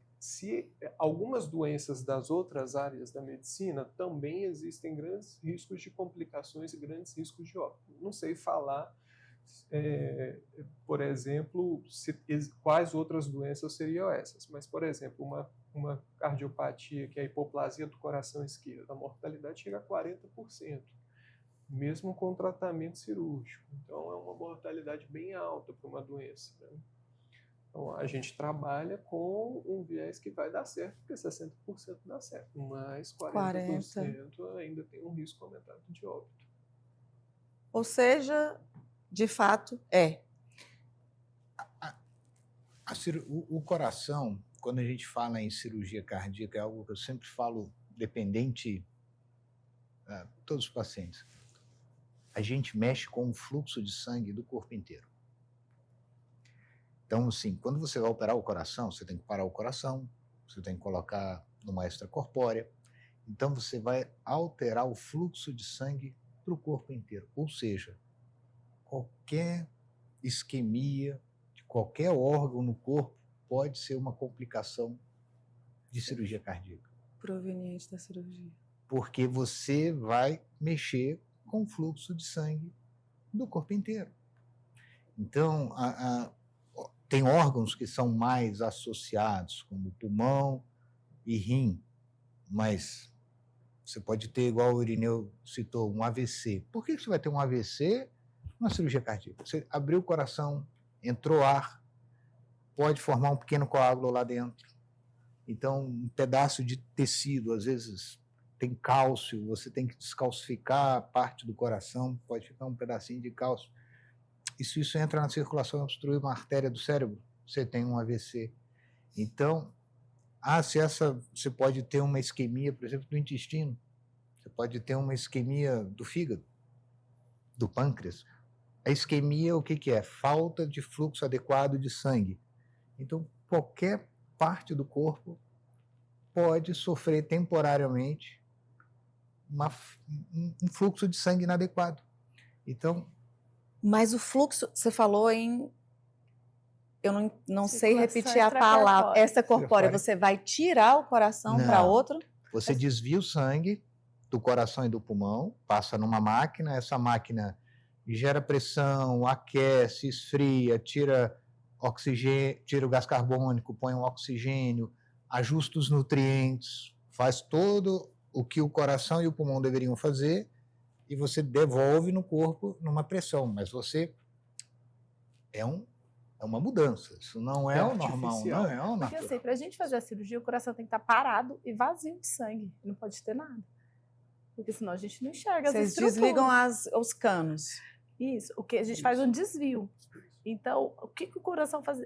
C: Algumas doenças das outras áreas da medicina também existem grandes riscos de complicações e grandes riscos de óbito. Não sei falar, por exemplo, quais outras doenças seriam essas, mas, por exemplo, uma cardiopatia, que é a hipoplasia do coração esquerdo, a mortalidade chega a 40%, mesmo com tratamento cirúrgico. Então, é uma mortalidade bem alta para uma doença, né? Então, a gente trabalha com um viés que vai dar certo, porque 60% dá certo, mas 40% ainda tem um risco aumentado de óbito.
D: Ou seja, de fato,
A: O coração, quando a gente fala em cirurgia cardíaca, é algo que eu sempre falo, dependente a todos os pacientes. A gente mexe com o fluxo de sangue do corpo inteiro. Então, assim, quando você vai operar o coração, você tem que parar o coração, você tem que colocar numa extracorpórea. Então, você vai alterar o fluxo de sangue para o corpo inteiro. Ou seja, qualquer isquemia de qualquer órgão no corpo pode ser uma complicação de cirurgia cardíaca.
D: Proveniente da cirurgia.
A: Porque você vai mexer com o fluxo de sangue do corpo inteiro. Então, tem órgãos que são mais associados, como pulmão e rim, mas você pode ter, igual o Irineu citou, um AVC. Por que você vai ter um AVC numa cirurgia cardíaca? Você abriu o coração, entrou ar, pode formar um pequeno coágulo lá dentro. Então, um pedaço de tecido, às vezes tem cálcio, você tem que descalcificar a parte do coração, pode ficar um pedacinho de cálcio. Isso entra na circulação e obstrui uma artéria do cérebro, você tem um AVC. Então, você pode ter uma isquemia, por exemplo, do intestino, você pode ter uma isquemia do fígado, do pâncreas. A isquemia, o que é? Falta de fluxo adequado de sangue. Então, qualquer parte do corpo pode sofrer temporariamente um fluxo de sangue inadequado. Então,
D: mas o fluxo, você falou em... Eu não sei repetir a
B: Circulação
D: palavra.
B: extracorpórea.
D: Extracorpórea. Você vai tirar o coração para
A: Não.
D: outro?
A: você desvia o sangue do coração e do pulmão, passa numa máquina, essa máquina gera pressão, aquece, esfria, tira oxigênio, tira o gás carbônico, põe um oxigênio, ajusta os nutrientes, faz todo o que o coração e o pulmão deveriam fazer e você devolve no corpo numa pressão, mas você é uma mudança, isso não é o normal,
C: artificial.
A: não é o
B: Porque
A: natural.
B: assim, pra gente fazer a cirurgia, o coração tem que estar parado e vazio de sangue. Não pode ter nada. Porque senão a gente não enxerga as
D: Vocês
B: estruturas.
D: desligam os canos.
B: Isso, o que a gente faz um desvio. Então, o que o coração faz?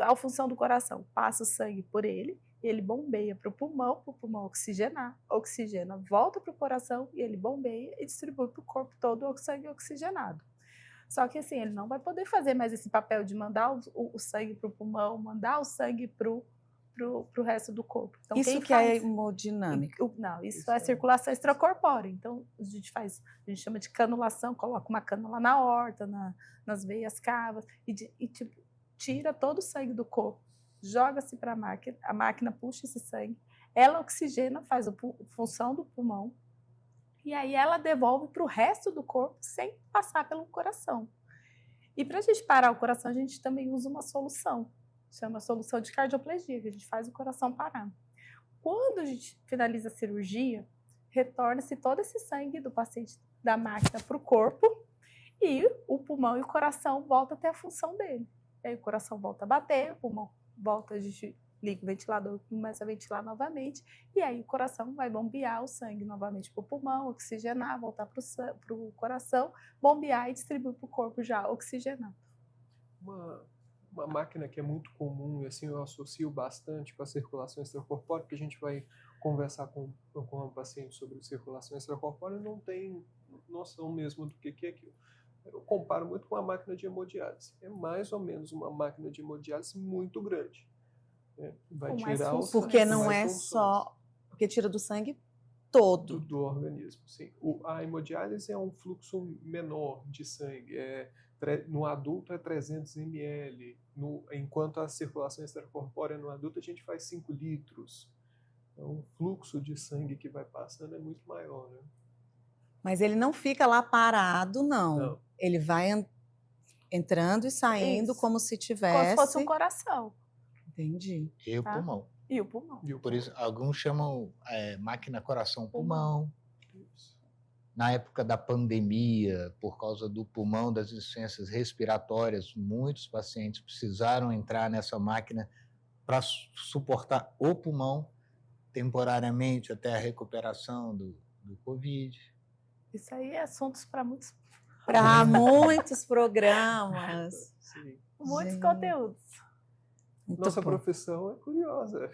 B: A função do coração? Passa o sangue por ele, ele bombeia para o pulmão oxigenar, oxigena, volta para o coração e ele bombeia e distribui para o corpo todo o sangue oxigenado. Só que assim, ele não vai poder fazer mais esse papel de mandar o sangue para o pulmão, mandar o sangue para o resto do corpo. Então,
D: Isso
B: quem
D: que é
B: faz?
D: hemodinâmica.
B: Não, isso
C: Isso
B: é
C: é-
B: circulação extracorpórea. Então, a gente chama de canulação, coloca uma cânula na aorta, nas veias cavas, e tipo, tira todo o sangue do corpo, joga-se para a máquina puxa esse sangue, ela oxigena, faz a função do pulmão, e aí ela devolve para o resto do corpo sem passar pelo coração. E para a gente parar o coração, a gente também usa uma solução, chama solução de cardioplegia, que a gente faz o coração parar. Quando a gente finaliza a cirurgia, retorna-se todo esse sangue do paciente da máquina para o corpo e o pulmão e o coração voltam a ter a função dele. Aí o coração volta a bater, o pulmão volta, a gente liga o ventilador, começa a ventilar novamente, e aí o coração vai bombear o sangue novamente para o pulmão, oxigenar, voltar para o coração, bombear e distribuir para o corpo já oxigenado.
C: Uma máquina que é muito comum, e assim eu associo bastante com a circulação extracorpórea, porque a gente vai conversar com um paciente sobre circulação extracorpórea e não tem noção mesmo do que é aquilo. Eu comparo muito com a máquina de hemodiálise. É mais ou menos uma máquina de hemodiálise muito grande. Vai
B: Com mais
C: tirar o
B: funções.
D: Porque
C: sangue,
D: não
C: mais
D: é
C: funções
D: só... Porque tira do sangue
C: do,
D: todo.
C: do organismo. Sim. A hemodiálise é um fluxo menor de sangue. No adulto é 300 ml, enquanto a circulação extracorpórea no adulto a gente faz 5 litros. Então o fluxo de sangue que vai passando é muito maior, né?
D: Mas ele não fica lá parado, não.
C: Não.
D: Ele vai entrando e saindo
B: Isso.
D: como se
B: Como
D: tivesse...
B: se fosse um coração.
D: Entendi.
A: E o
B: Tá.
A: pulmão.
B: E o pulmão.
C: E o
A: Por isso, alguns chamam máquina coração-pulmão.
C: Isso.
A: Na época da pandemia, por causa do pulmão, das insuficiências respiratórias, muitos pacientes precisaram entrar nessa máquina para suportar o pulmão temporariamente até a recuperação do Covid.
B: Isso aí é assuntos para muitos
D: Para muitos programas.
C: Sim.
B: Muitos conteúdos.
D: Muito
C: Nossa
D: bom.
C: profissão é curiosa.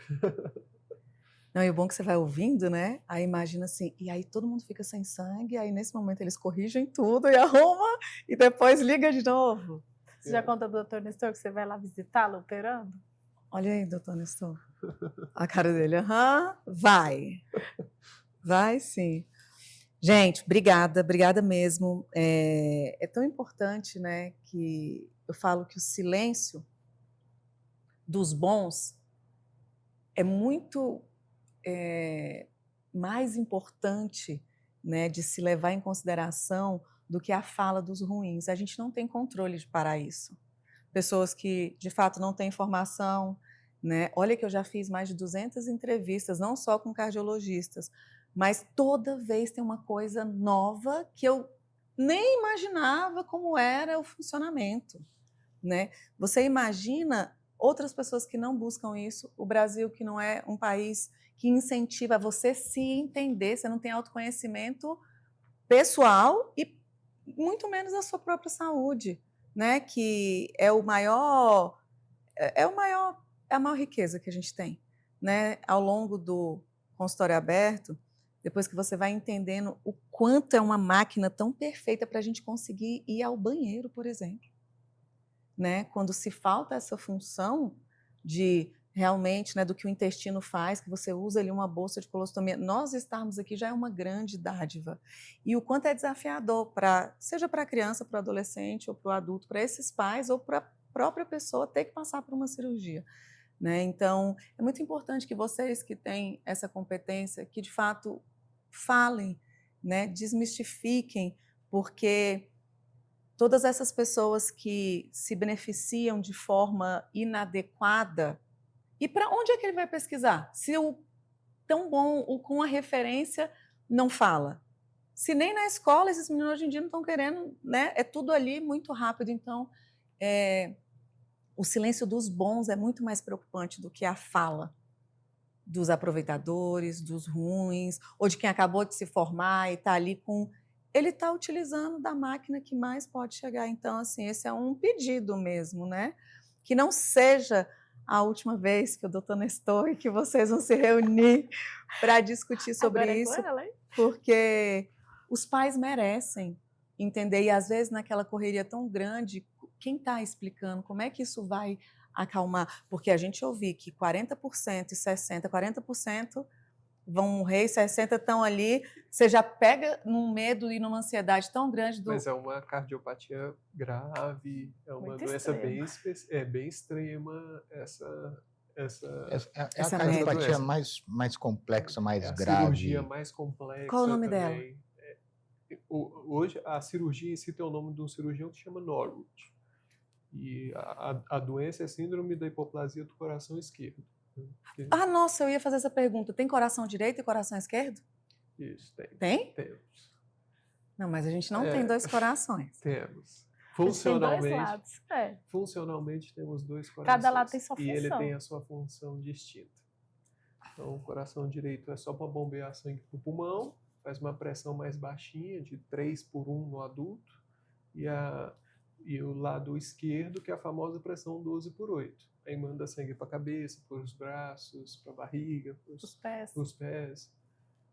D: Não, e o bom é que você vai ouvindo, né? Aí imagina assim, e aí todo mundo fica sem sangue, aí nesse momento eles corrigem tudo e arrumam, e depois liga de novo.
B: Você já contou do Dr. Nestor que você vai lá visitá-lo operando?
D: Olha aí, doutor Nestor. A cara dele, aham, vai. Vai sim. Gente, obrigada mesmo. É tão importante, né, que eu falo que o silêncio dos bons é muito mais importante, né, de se levar em consideração do que a fala dos ruins. A gente não tem controle de parar isso. Pessoas que, de fato, não têm informação, né? Olha que eu já fiz mais de 200 entrevistas, não só com cardiologistas, mas toda vez tem uma coisa nova que eu nem imaginava como era o funcionamento, né? Você imagina outras pessoas que não buscam isso, o Brasil que não é um país que incentiva você se entender, você não tem autoconhecimento pessoal e muito menos a sua própria saúde, né? Que é o maior, é a maior riqueza que a gente tem, né? Ao longo do consultório aberto, depois que você vai entendendo o quanto é uma máquina tão perfeita para a gente conseguir ir ao banheiro, por exemplo, né? Quando se falta essa função de realmente, né, do que o intestino faz, que você usa ali uma bolsa de colostomia, nós estarmos aqui já é uma grande dádiva. E o quanto é desafiador, seja para a criança, para o adolescente ou para o adulto, para esses pais ou para a própria pessoa ter que passar por uma cirurgia, né? Então, é muito importante que vocês que têm essa competência, que de fato falem, né, desmistifiquem, porque todas essas pessoas que se beneficiam de forma inadequada, e para onde é que ele vai pesquisar? Se o tão bom, o com a referência, não fala. Se nem na escola, esses meninos hoje em dia não estão querendo, né? É tudo ali muito rápido. Então, o silêncio dos bons é muito mais preocupante do que a fala dos aproveitadores, dos ruins, ou de quem acabou de se formar e está ali com... Ele está utilizando da máquina que mais pode chegar. Então, assim, esse é um pedido mesmo, né? Que não seja a última vez que o doutor Nestor e que vocês vão se reunir para discutir sobre
B: Agora
D: isso,
B: é com ela, hein?
D: porque os pais merecem entender, e às vezes naquela correria tão grande, quem está explicando como é que isso vai acalmar? Porque a gente ouviu que 40% e 60%, 40% vão morrer, 60% estão ali, você já pega num medo e numa ansiedade tão grande do...
C: Mas é uma cardiopatia grave, é uma
B: Muito
C: doença
B: extrema.
C: bem extrema essa
A: É a
D: Essa
A: cardiopatia
C: doença.
A: mais complexa, mais
C: É a
A: grave.
C: cirurgia mais complexa
D: Qual o nome dela?
C: também. Hoje, a cirurgia em si tem o nome de um cirurgião que se chama Norwood. E a doença é síndrome da hipoplasia do coração esquerdo.
D: Ah, nossa, eu ia fazer essa pergunta. Tem coração direito e coração esquerdo?
C: Isso, tem.
D: Tem?
C: Temos.
D: Não, mas a gente não tem dois corações.
C: Temos.
B: A gente tem dois lados.
C: Funcionalmente temos dois corações.
B: Cada lado tem sua
C: E ele
B: função.
C: tem a sua função distinta. Então, o coração direito é só para bombear sangue para o pulmão, faz uma pressão mais baixinha, de 3/1 no adulto, e o lado esquerdo, que é a famosa pressão 12/8. Aí manda sangue para a cabeça, para os braços, para a barriga, para os pés.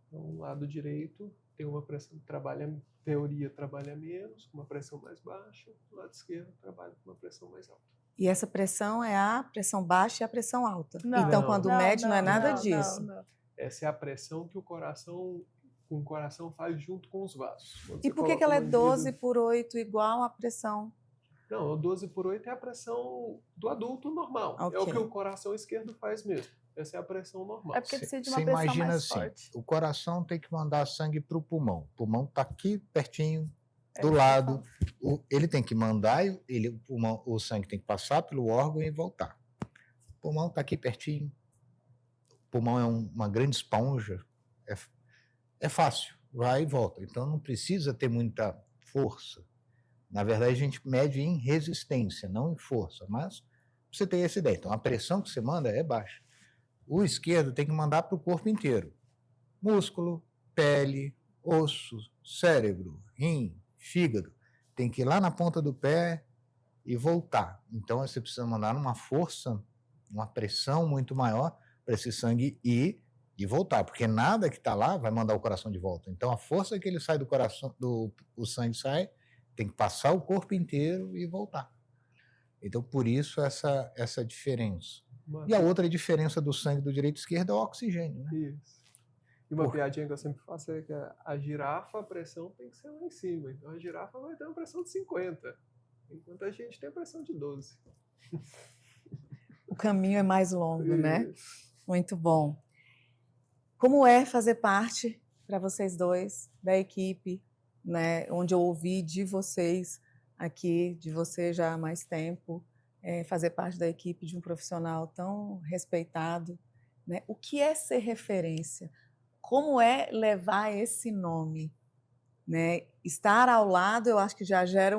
C: Então, o lado direito tem uma pressão que trabalha menos, com uma pressão mais baixa. O lado esquerdo trabalha com uma pressão mais alta.
D: E essa pressão é a pressão baixa e a pressão alta.
B: Não,
D: então, quando mede, não é nada
B: não,
D: disso.
B: Não.
C: Essa é a pressão que o coração faz junto com os vasos. Quando
D: E
C: você
D: por que
C: coloca
D: ela é
C: uma medida-
D: 12/8 igual à pressão?
C: Não, o 12/8 é a pressão do adulto normal.
D: Ok.
C: É o que o coração esquerdo faz mesmo. Essa é a pressão normal.
B: É porque precisa de uma
A: Você
B: pressão
A: imagina
B: mais
A: assim,
B: forte.
A: o coração tem que mandar sangue para o pulmão. O pulmão está aqui pertinho, do
B: isso que eu
A: lado. Ele tem que mandar, o sangue tem que passar pelo órgão e voltar. O pulmão está aqui pertinho. O pulmão é uma grande esponja. É fácil, vai e volta. Então não precisa ter muita força. Na verdade, a gente mede em resistência, não em força. Mas você tem essa ideia. Então a pressão que você manda é baixa. O esquerdo tem que mandar para o corpo inteiro. Músculo, pele, osso, cérebro, rim, fígado. Tem que ir lá na ponta do pé e voltar. Então você precisa mandar uma força, uma pressão muito maior para esse sangue ir e voltar, porque nada que está lá vai mandar o coração de volta. Então a força que ele sai do coração, o sangue sai, tem que passar o corpo inteiro e voltar. Então por isso essa diferença. E a outra diferença do sangue do direito e esquerdo é o oxigênio, né?
C: Isso. E uma piadinha que eu sempre faço é que a girafa, a pressão tem que ser lá em cima. Então a girafa vai ter uma pressão de 50, enquanto a gente tem a pressão de 12.
D: O caminho é mais longo, né?
C: Isso.
D: Muito bom. Como é fazer parte, para vocês dois, da equipe, né? Onde eu ouvi de vocês aqui, de você já há mais tempo, fazer parte da equipe de um profissional tão respeitado, né? O que é ser referência? Como é levar esse nome, né? Estar ao lado, eu acho que já gera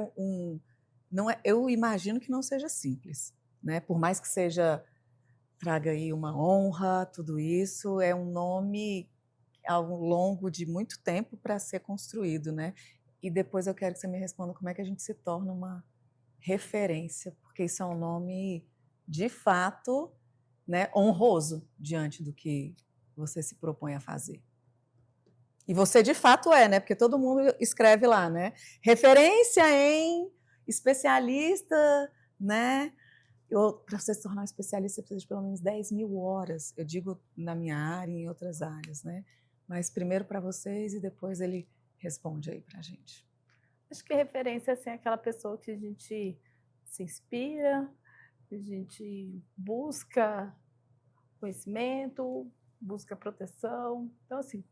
D: eu imagino que não seja simples, né? Por mais que traga aí uma honra, tudo isso, é um nome ao longo de muito tempo para ser construído, né? E depois eu quero que você me responda como é que a gente se torna uma referência, porque isso é um nome, de fato, né, honroso diante do que você se propõe a fazer. E você, de fato, né? Porque todo mundo escreve lá, né? Referência em especialista, né? Para você se tornar um especialista, você precisa de pelo menos 10.000 horas. Eu digo na minha área e em outras áreas, né? Mas primeiro para vocês e depois ele responde aí para a gente.
B: Acho que referência assim, é aquela pessoa que a gente se inspira, a gente busca conhecimento, busca proteção. Então, assim,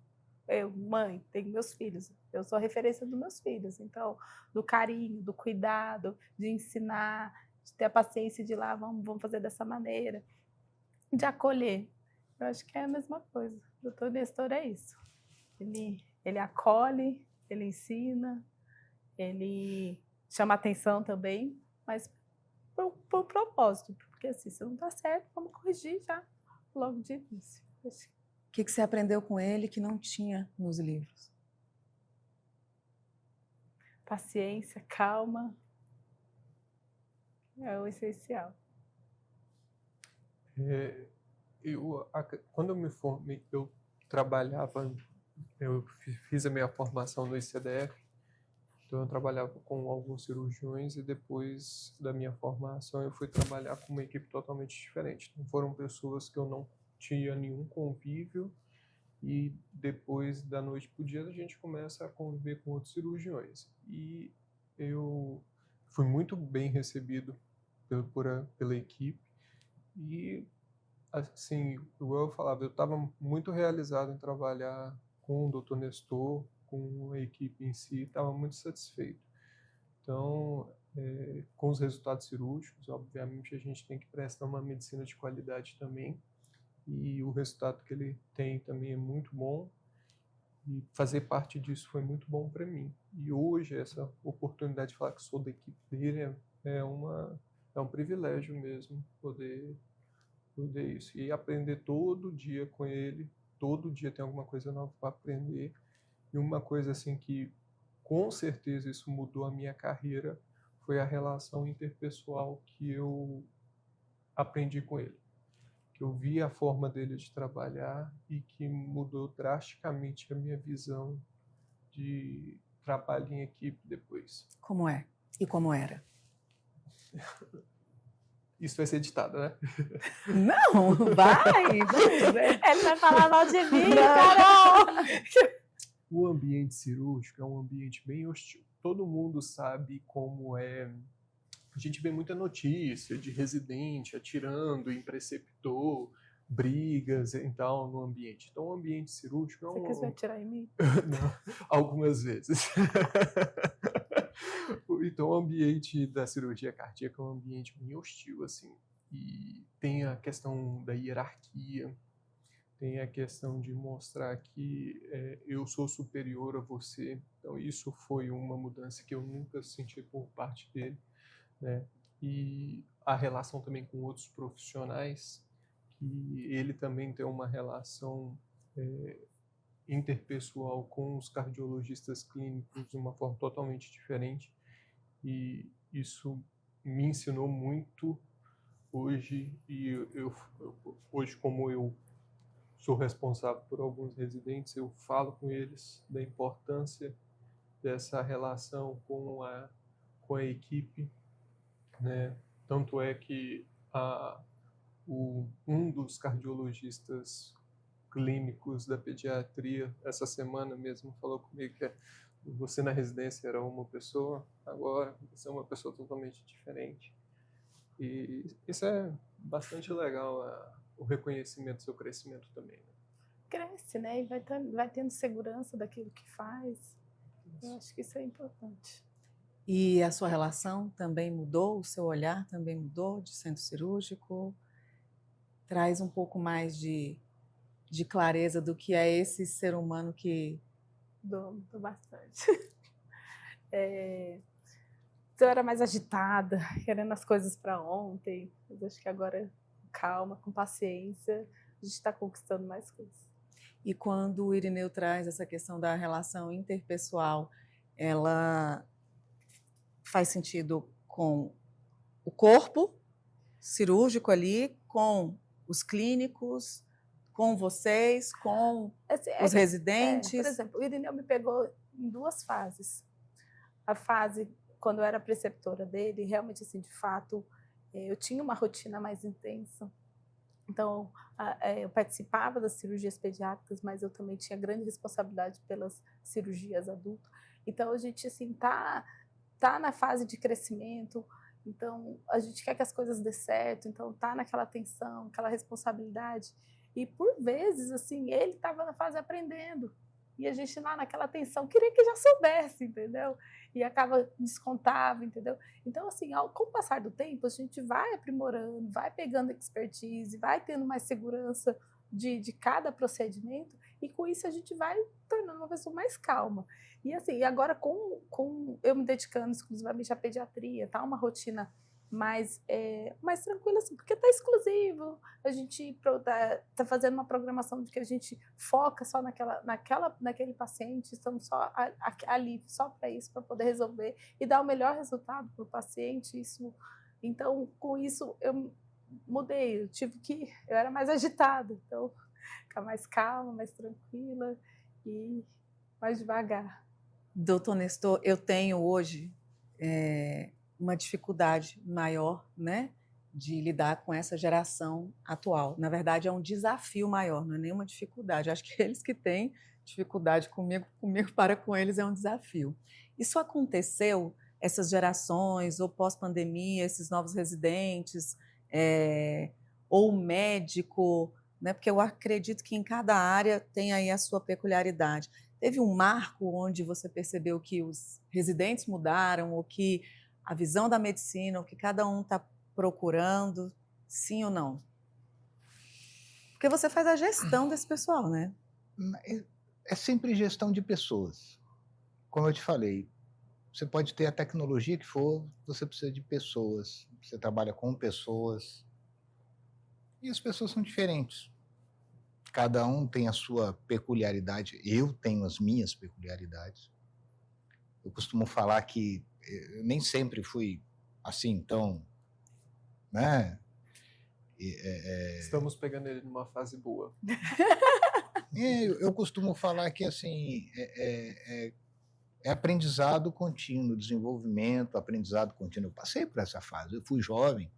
B: eu, mãe, tenho meus filhos, eu sou a referência dos meus filhos. Então, do carinho, do cuidado, de ensinar, de ter a paciência de ir lá, vamos fazer dessa maneira, de acolher. Eu acho que é a mesma coisa. O doutor Nestor é isso. Ele acolhe, ele ensina, ele chama atenção também, mas por propósito, porque assim, se não dá certo, vamos corrigir já logo de início.
D: O que você aprendeu com ele que não tinha nos livros?
B: Paciência, calma, é o essencial.
C: Quando eu me formei, eu fiz a minha formação no ICDF, então eu trabalhava com alguns cirurgiões e depois da minha formação eu fui trabalhar com uma equipe totalmente diferente. Então foram pessoas que eu não tinha nenhum convívio e depois da noite para o dia a gente começa a conviver com outros cirurgiões. E eu fui muito bem recebido pela equipe e, assim, igual eu falava, eu estava muito realizado em trabalhar com o Dr. Nestor, com a equipe em si, estava muito satisfeito. Então, com os resultados cirúrgicos, obviamente a gente tem que prestar uma medicina de qualidade também, e o resultado que ele tem também é muito bom, e fazer parte disso foi muito bom para mim. E hoje essa oportunidade de falar que sou da equipe dele é um privilégio mesmo poder isso e aprender todo dia com ele. Todo dia tem alguma coisa nova para aprender. E uma coisa assim que com certeza isso mudou a minha carreira foi a relação interpessoal que eu aprendi com ele. Que eu vi a forma dele de trabalhar e que mudou drasticamente a minha visão de trabalho em equipe depois.
D: Como é? E como era?
C: Isso vai ser editado, né?
D: Não, vai.
B: Ele vai falar mal de mim, Carol!
C: O ambiente cirúrgico é um ambiente bem hostil. Todo mundo sabe como é. A gente vê muita notícia de residente atirando em preceptor, brigas e tal no ambiente. Então, o ambiente cirúrgico é
B: Você quiser atirar em mim?
C: Não, algumas vezes. Então, o ambiente da cirurgia cardíaca é um ambiente bem hostil, assim. E tem a questão da hierarquia, tem a questão de mostrar que eu sou superior a você. Então, isso foi uma mudança que eu nunca senti por parte dele, né? E a relação também com outros profissionais, que ele também tem uma relação interpessoal com os cardiologistas clínicos de uma forma totalmente diferente, e isso me ensinou muito hoje. E hoje, como eu sou responsável por alguns residentes, eu falo com eles da importância dessa relação com a equipe, né? Tanto é que um dos cardiologistas clínicos da pediatria essa semana mesmo falou comigo que você na residência era uma pessoa, agora você é uma pessoa totalmente diferente. E isso é bastante legal, o reconhecimento do seu crescimento também, né?
B: Cresce, né? E vai tendo segurança daquilo que faz. Eu acho que isso é importante.
D: E a sua relação também mudou? O seu olhar também mudou de centro cirúrgico? Traz um pouco mais de clareza do que é esse ser humano que...
B: Dou bastante. eu era mais agitada, querendo as coisas para ontem. Mas acho que agora, com calma, com paciência, a gente está conquistando mais coisas.
D: E quando o Irineu traz essa questão da relação interpessoal, ela faz sentido com o corpo cirúrgico ali, com os clínicos, com vocês, com
B: Assim,
D: os
B: por
D: residentes?
B: exemplo, o Irineu me pegou em 2 fases. A fase quando eu era preceptora dele, realmente, assim, de fato, eu tinha uma rotina mais intensa. Então, eu participava das cirurgias pediátricas, mas eu também tinha grande responsabilidade pelas cirurgias adultas. Então, a gente, assim, tá na fase de crescimento, então a gente quer que as coisas dê certo, então tá naquela tensão, aquela responsabilidade. E, por vezes, assim, ele estava na fase aprendendo. E a gente lá naquela tensão queria que já soubesse, entendeu? E acaba descontava, entendeu? Então, assim, com o passar do tempo, a gente vai aprimorando, vai pegando expertise, vai tendo mais segurança de cada procedimento, e com isso a gente vai tornando uma pessoa mais calma. E assim, e agora com eu me dedicando exclusivamente à pediatria, tá uma rotina mais tranquila, assim, porque tá exclusivo, a gente tá fazendo uma programação de que a gente foca só naquele paciente, estamos só ali, só para isso, para poder resolver e dar o melhor resultado para o paciente. Então, com isso, eu mudei, eu era mais agitada, então, ficar mais calma, mais tranquila e mais devagar.
D: Doutor Nestor, eu tenho hoje uma dificuldade maior, né, de lidar com essa geração atual. Na verdade, é um desafio maior, não é nenhuma dificuldade. Acho que eles que têm dificuldade comigo para com eles é um desafio. Isso aconteceu, essas gerações, ou pós-pandemia, esses novos residentes, ou médico, né, porque eu acredito que em cada área tem aí a sua peculiaridade. Teve um marco onde você percebeu que os residentes mudaram, ou que a visão da medicina, o que cada um está procurando, sim ou não? Porque você faz a gestão desse pessoal, né?
A: É sempre gestão de pessoas. Como eu te falei, você pode ter a tecnologia que for, você precisa de pessoas. Você trabalha com pessoas. E as pessoas são diferentes. Cada um tem a sua peculiaridade. Eu tenho as minhas peculiaridades. Eu costumo falar que eu nem sempre fui assim, tão, né?
C: Estamos pegando ele numa fase boa.
A: Eu costumo falar que assim é aprendizado contínuo, desenvolvimento, aprendizado contínuo. Eu passei por essa fase. Eu fui jovem,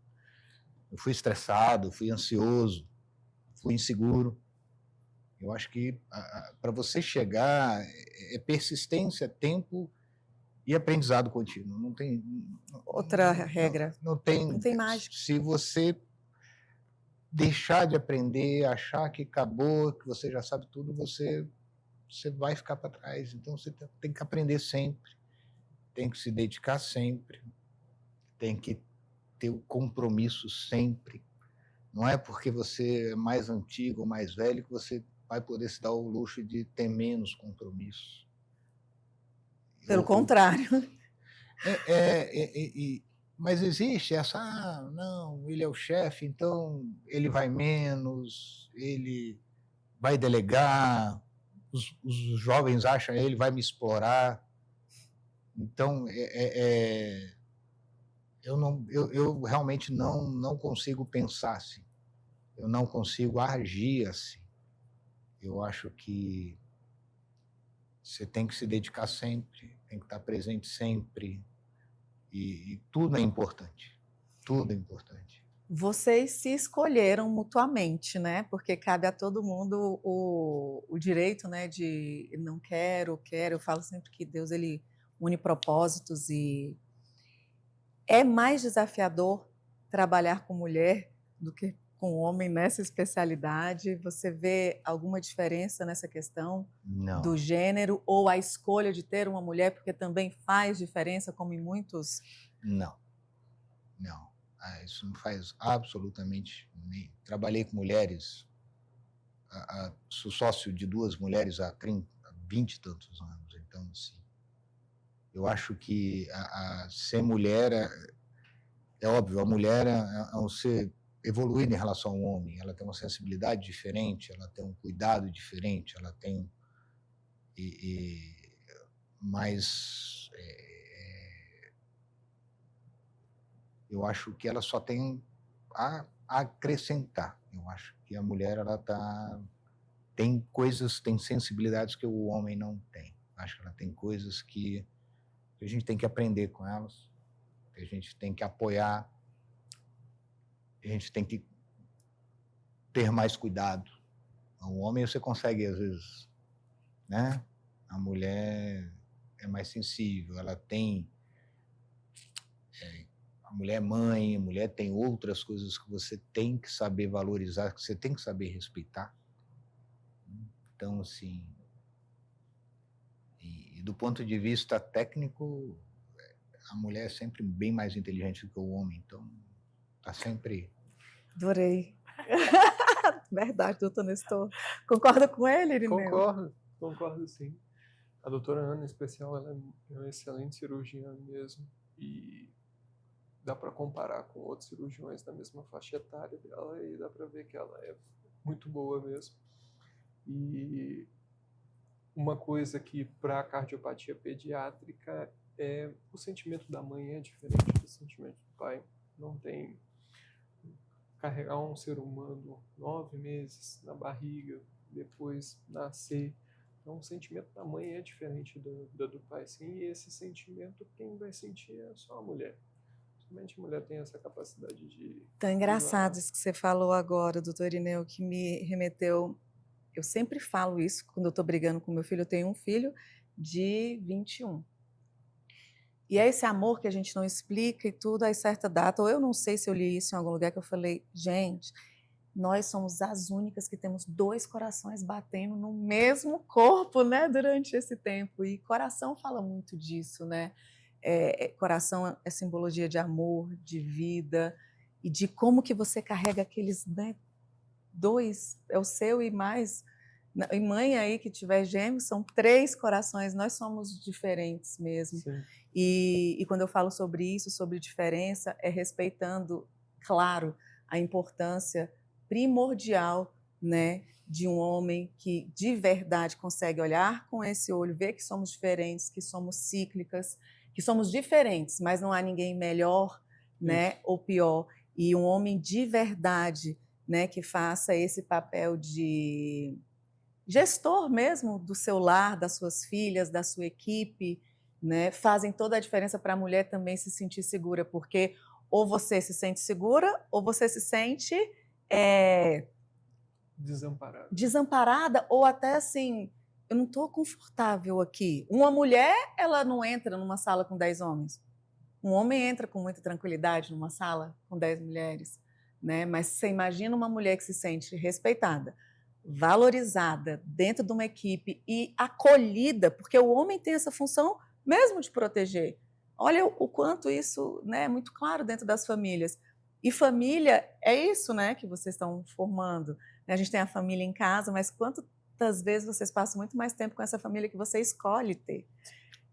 A: eu fui estressado, fui ansioso, fui inseguro. Eu acho que para você chegar é persistência, tempo e aprendizado contínuo. Não tem
D: outra regra.
A: Não tem
D: mágica.
A: Se você deixar de aprender, achar que acabou, que você já sabe tudo, você vai ficar para trás. Então você tem que aprender sempre, tem que se dedicar sempre, tem que ter o compromisso sempre. Não é porque você é mais antigo ou mais velho que você vai poder se dar o luxo de ter menos compromisso.
D: Pelo contrário.
A: Mas existe essa, não, ele é o chefe, então ele vai menos, ele vai delegar, os jovens acham ele vai me explorar. Então, eu realmente não consigo pensar assim, eu não consigo agir assim. Eu acho que você tem que se dedicar sempre, tem que estar presente sempre, e tudo é importante, tudo é importante.
D: Vocês se escolheram mutuamente, né? Porque cabe a todo mundo o direito, né, de não quero. Eu falo sempre que Deus ele une propósitos, e é mais desafiador trabalhar com mulher do que com homem nessa especialidade. Você vê alguma diferença nessa questão do gênero, ou a escolha de ter uma mulher, porque também faz diferença, como em muitos?
A: Não. Isso não faz absolutamente nem. Trabalhei com mulheres, sou sócio de 2 mulheres há 20 e tantos anos, então assim, Eu acho que ser mulher é óbvio, a mulher é um ser evoluído em relação ao homem, ela tem uma sensibilidade diferente, ela tem um cuidado diferente, ela tem mas eu acho que ela só tem a acrescentar. Eu acho que a mulher tem coisas, tem sensibilidades que o homem não tem. Acho que ela tem coisas que a gente tem que aprender com elas, que a gente tem que apoiar, a gente tem que ter mais cuidado. O homem você consegue, às vezes, né? A mulher é mais sensível, ela tem... a mulher é mãe, a mulher tem outras coisas que você tem que saber valorizar, que você tem que saber respeitar. Então, assim... E do ponto de vista técnico, a mulher é sempre bem mais inteligente do que o homem, então está sempre...
D: Adorei. Verdade, doutor Nestor. Concorda com ele, Irineu?
C: Concordo sim. A doutora Ana, em especial, ela é uma excelente cirurgiã mesmo, e dá para comparar com outros cirurgiões da mesma faixa etária dela, e dá para ver que ela é muito boa mesmo. E uma coisa que para a cardiopatia pediátrica o sentimento da mãe é diferente do sentimento do pai. Não tem... carregar um ser humano 9 meses na barriga, depois nascer. Então, o sentimento da mãe é diferente do pai, sim, e esse sentimento quem vai sentir é só a mulher. Somente a mulher tem essa capacidade de...
D: Tão engraçado isso que você falou agora, doutor Irineu, que me remeteu... Eu sempre falo isso quando eu estou brigando com meu filho. Eu tenho um filho de 21. E é esse amor que a gente não explica e tudo, a certa data, ou eu não sei se eu li isso em algum lugar, que eu falei, gente, nós somos as únicas que temos 2 corações batendo no mesmo corpo, né, durante esse tempo. E coração fala muito disso, né? Coração é simbologia de amor, de vida, e de como que você carrega aqueles, né, 2, é o seu e mais... E mãe aí que tiver gêmeos, são 3 corações, nós somos diferentes mesmo. E quando eu falo sobre isso, sobre diferença, é respeitando, claro, a importância primordial, né, de um homem que de verdade consegue olhar com esse olho, ver que somos diferentes, que somos cíclicas, que somos diferentes, mas não há ninguém melhor, né, ou pior. E um homem de verdade, né, que faça esse papel de gestor mesmo do seu lar, das suas filhas, da sua equipe, né, fazem toda a diferença para a mulher também se sentir segura, porque ou você se sente segura ou você se sente desamparada, ou até assim, eu não estou confortável aqui. Uma mulher, ela não entra numa sala com 10 homens. Um homem entra com muita tranquilidade numa sala com 10 mulheres, né? Mas você imagina uma mulher que se sente respeitada, valorizada dentro de uma equipe e acolhida, porque o homem tem essa função mesmo de proteger. Olha o quanto isso, né, é muito claro dentro das famílias. E família é isso, né, que vocês estão formando. A gente tem a família em casa, mas quantas vezes vocês passam muito mais tempo com essa família que você escolhe ter?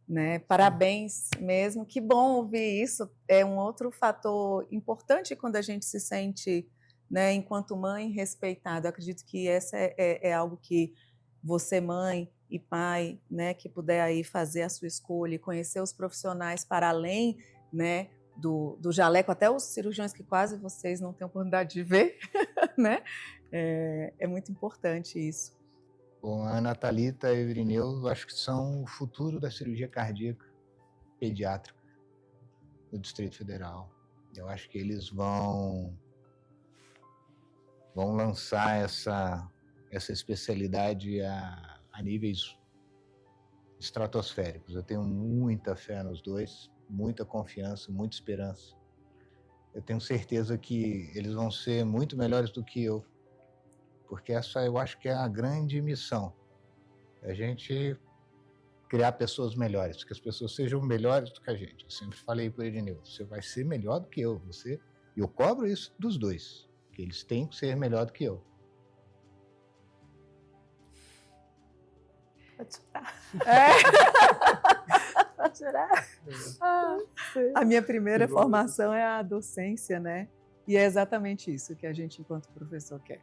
D: Né? Parabéns mesmo, que bom ouvir isso. É um outro fator importante quando a gente se sente, né, enquanto mãe, respeitada. Eu acredito que essa é algo que você, mãe e pai, né, que puder aí fazer a sua escolha e conhecer os profissionais para além, né, do jaleco, até os cirurgiões que quase vocês não têm oportunidade de ver, né? É muito importante isso.
A: Bom, a Ana Thalita e o Irineu, acho que são o futuro da cirurgia cardíaca pediátrica do Distrito Federal. Eu acho que eles vão lançar essa especialidade a níveis estratosféricos. Eu tenho muita fé nos dois, muita confiança, muita esperança. Eu tenho certeza que eles vão ser muito melhores do que eu, porque essa eu acho que é a grande missão, a gente criar pessoas melhores, que as pessoas sejam melhores do que a gente. Eu sempre falei para o Irineu, você vai ser melhor do que eu, e eu cobro isso dos dois, que eles têm que ser melhor do que eu.
B: Pode chorar. chorar.
D: A minha primeira
C: Igual
D: formação é a docência, né? E é exatamente isso que a gente, enquanto professor, quer.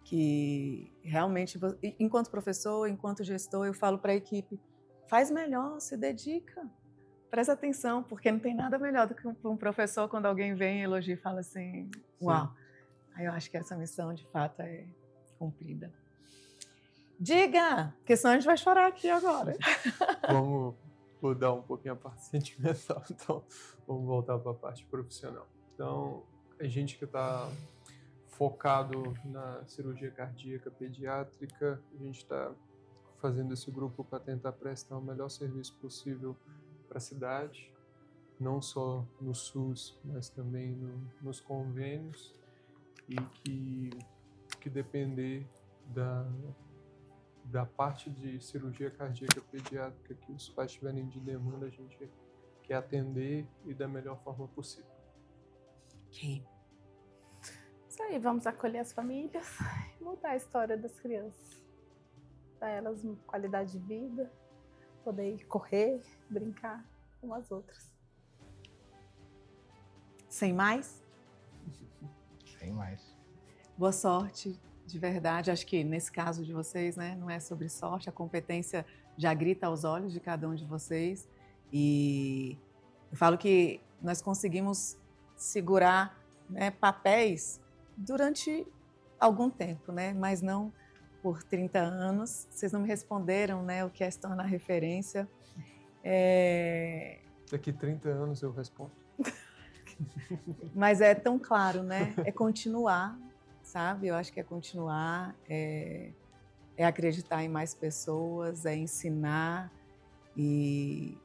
D: Que realmente, enquanto professor, enquanto gestor, eu falo para a equipe, faz melhor, se dedica, presta atenção, porque não tem nada melhor do que um professor quando alguém vem, elogia e fala assim, uau. Aí eu acho que essa missão, de fato, é cumprida. Diga, porque senão a gente vai chorar aqui agora.
C: Vamos mudar um pouquinho a parte sentimental, então vamos voltar para a parte profissional. Então, a gente que está focado na cirurgia cardíaca pediátrica, a gente está fazendo esse grupo para tentar prestar o melhor serviço possível para a cidade, não só no SUS, mas também nos convênios, e que depender da parte de cirurgia cardíaca pediátrica que os pais tiverem de demanda, a gente quer atender e da melhor forma possível.
D: Ok.
B: Isso aí, vamos acolher as famílias e mudar a história das crianças. Dar elas uma qualidade de vida, poder correr, brincar com as outras.
D: Sem mais?
A: Sem mais.
D: Boa sorte, de verdade. Acho que nesse caso de vocês, né, não é sobre sorte, a competência já grita aos olhos de cada um de vocês. E eu falo que nós conseguimos segurar, né, papéis durante algum tempo, né, mas não por 30 anos. Vocês não me responderam, né, o que é se tornar referência.
C: Daqui 30 anos eu respondo.
D: Mas é tão claro, né? É continuar, sabe? Eu acho que é continuar, é acreditar em mais pessoas, é ensinar, e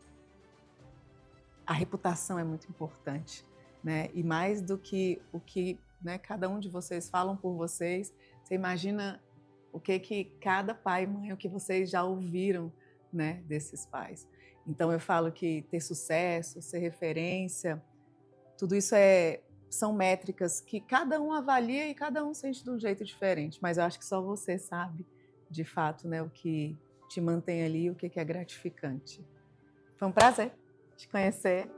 D: a reputação é muito importante, né? E mais do que o que, né, cada um de vocês falam por vocês, você imagina o que cada pai e mãe, o que vocês já ouviram, né, desses pais. Então eu falo que ter sucesso, ser referência, tudo isso são métricas que cada um avalia e cada um sente de um jeito diferente, mas eu acho que só você sabe, de fato, né, o que te mantém ali, o que é gratificante. Foi um prazer te conhecer.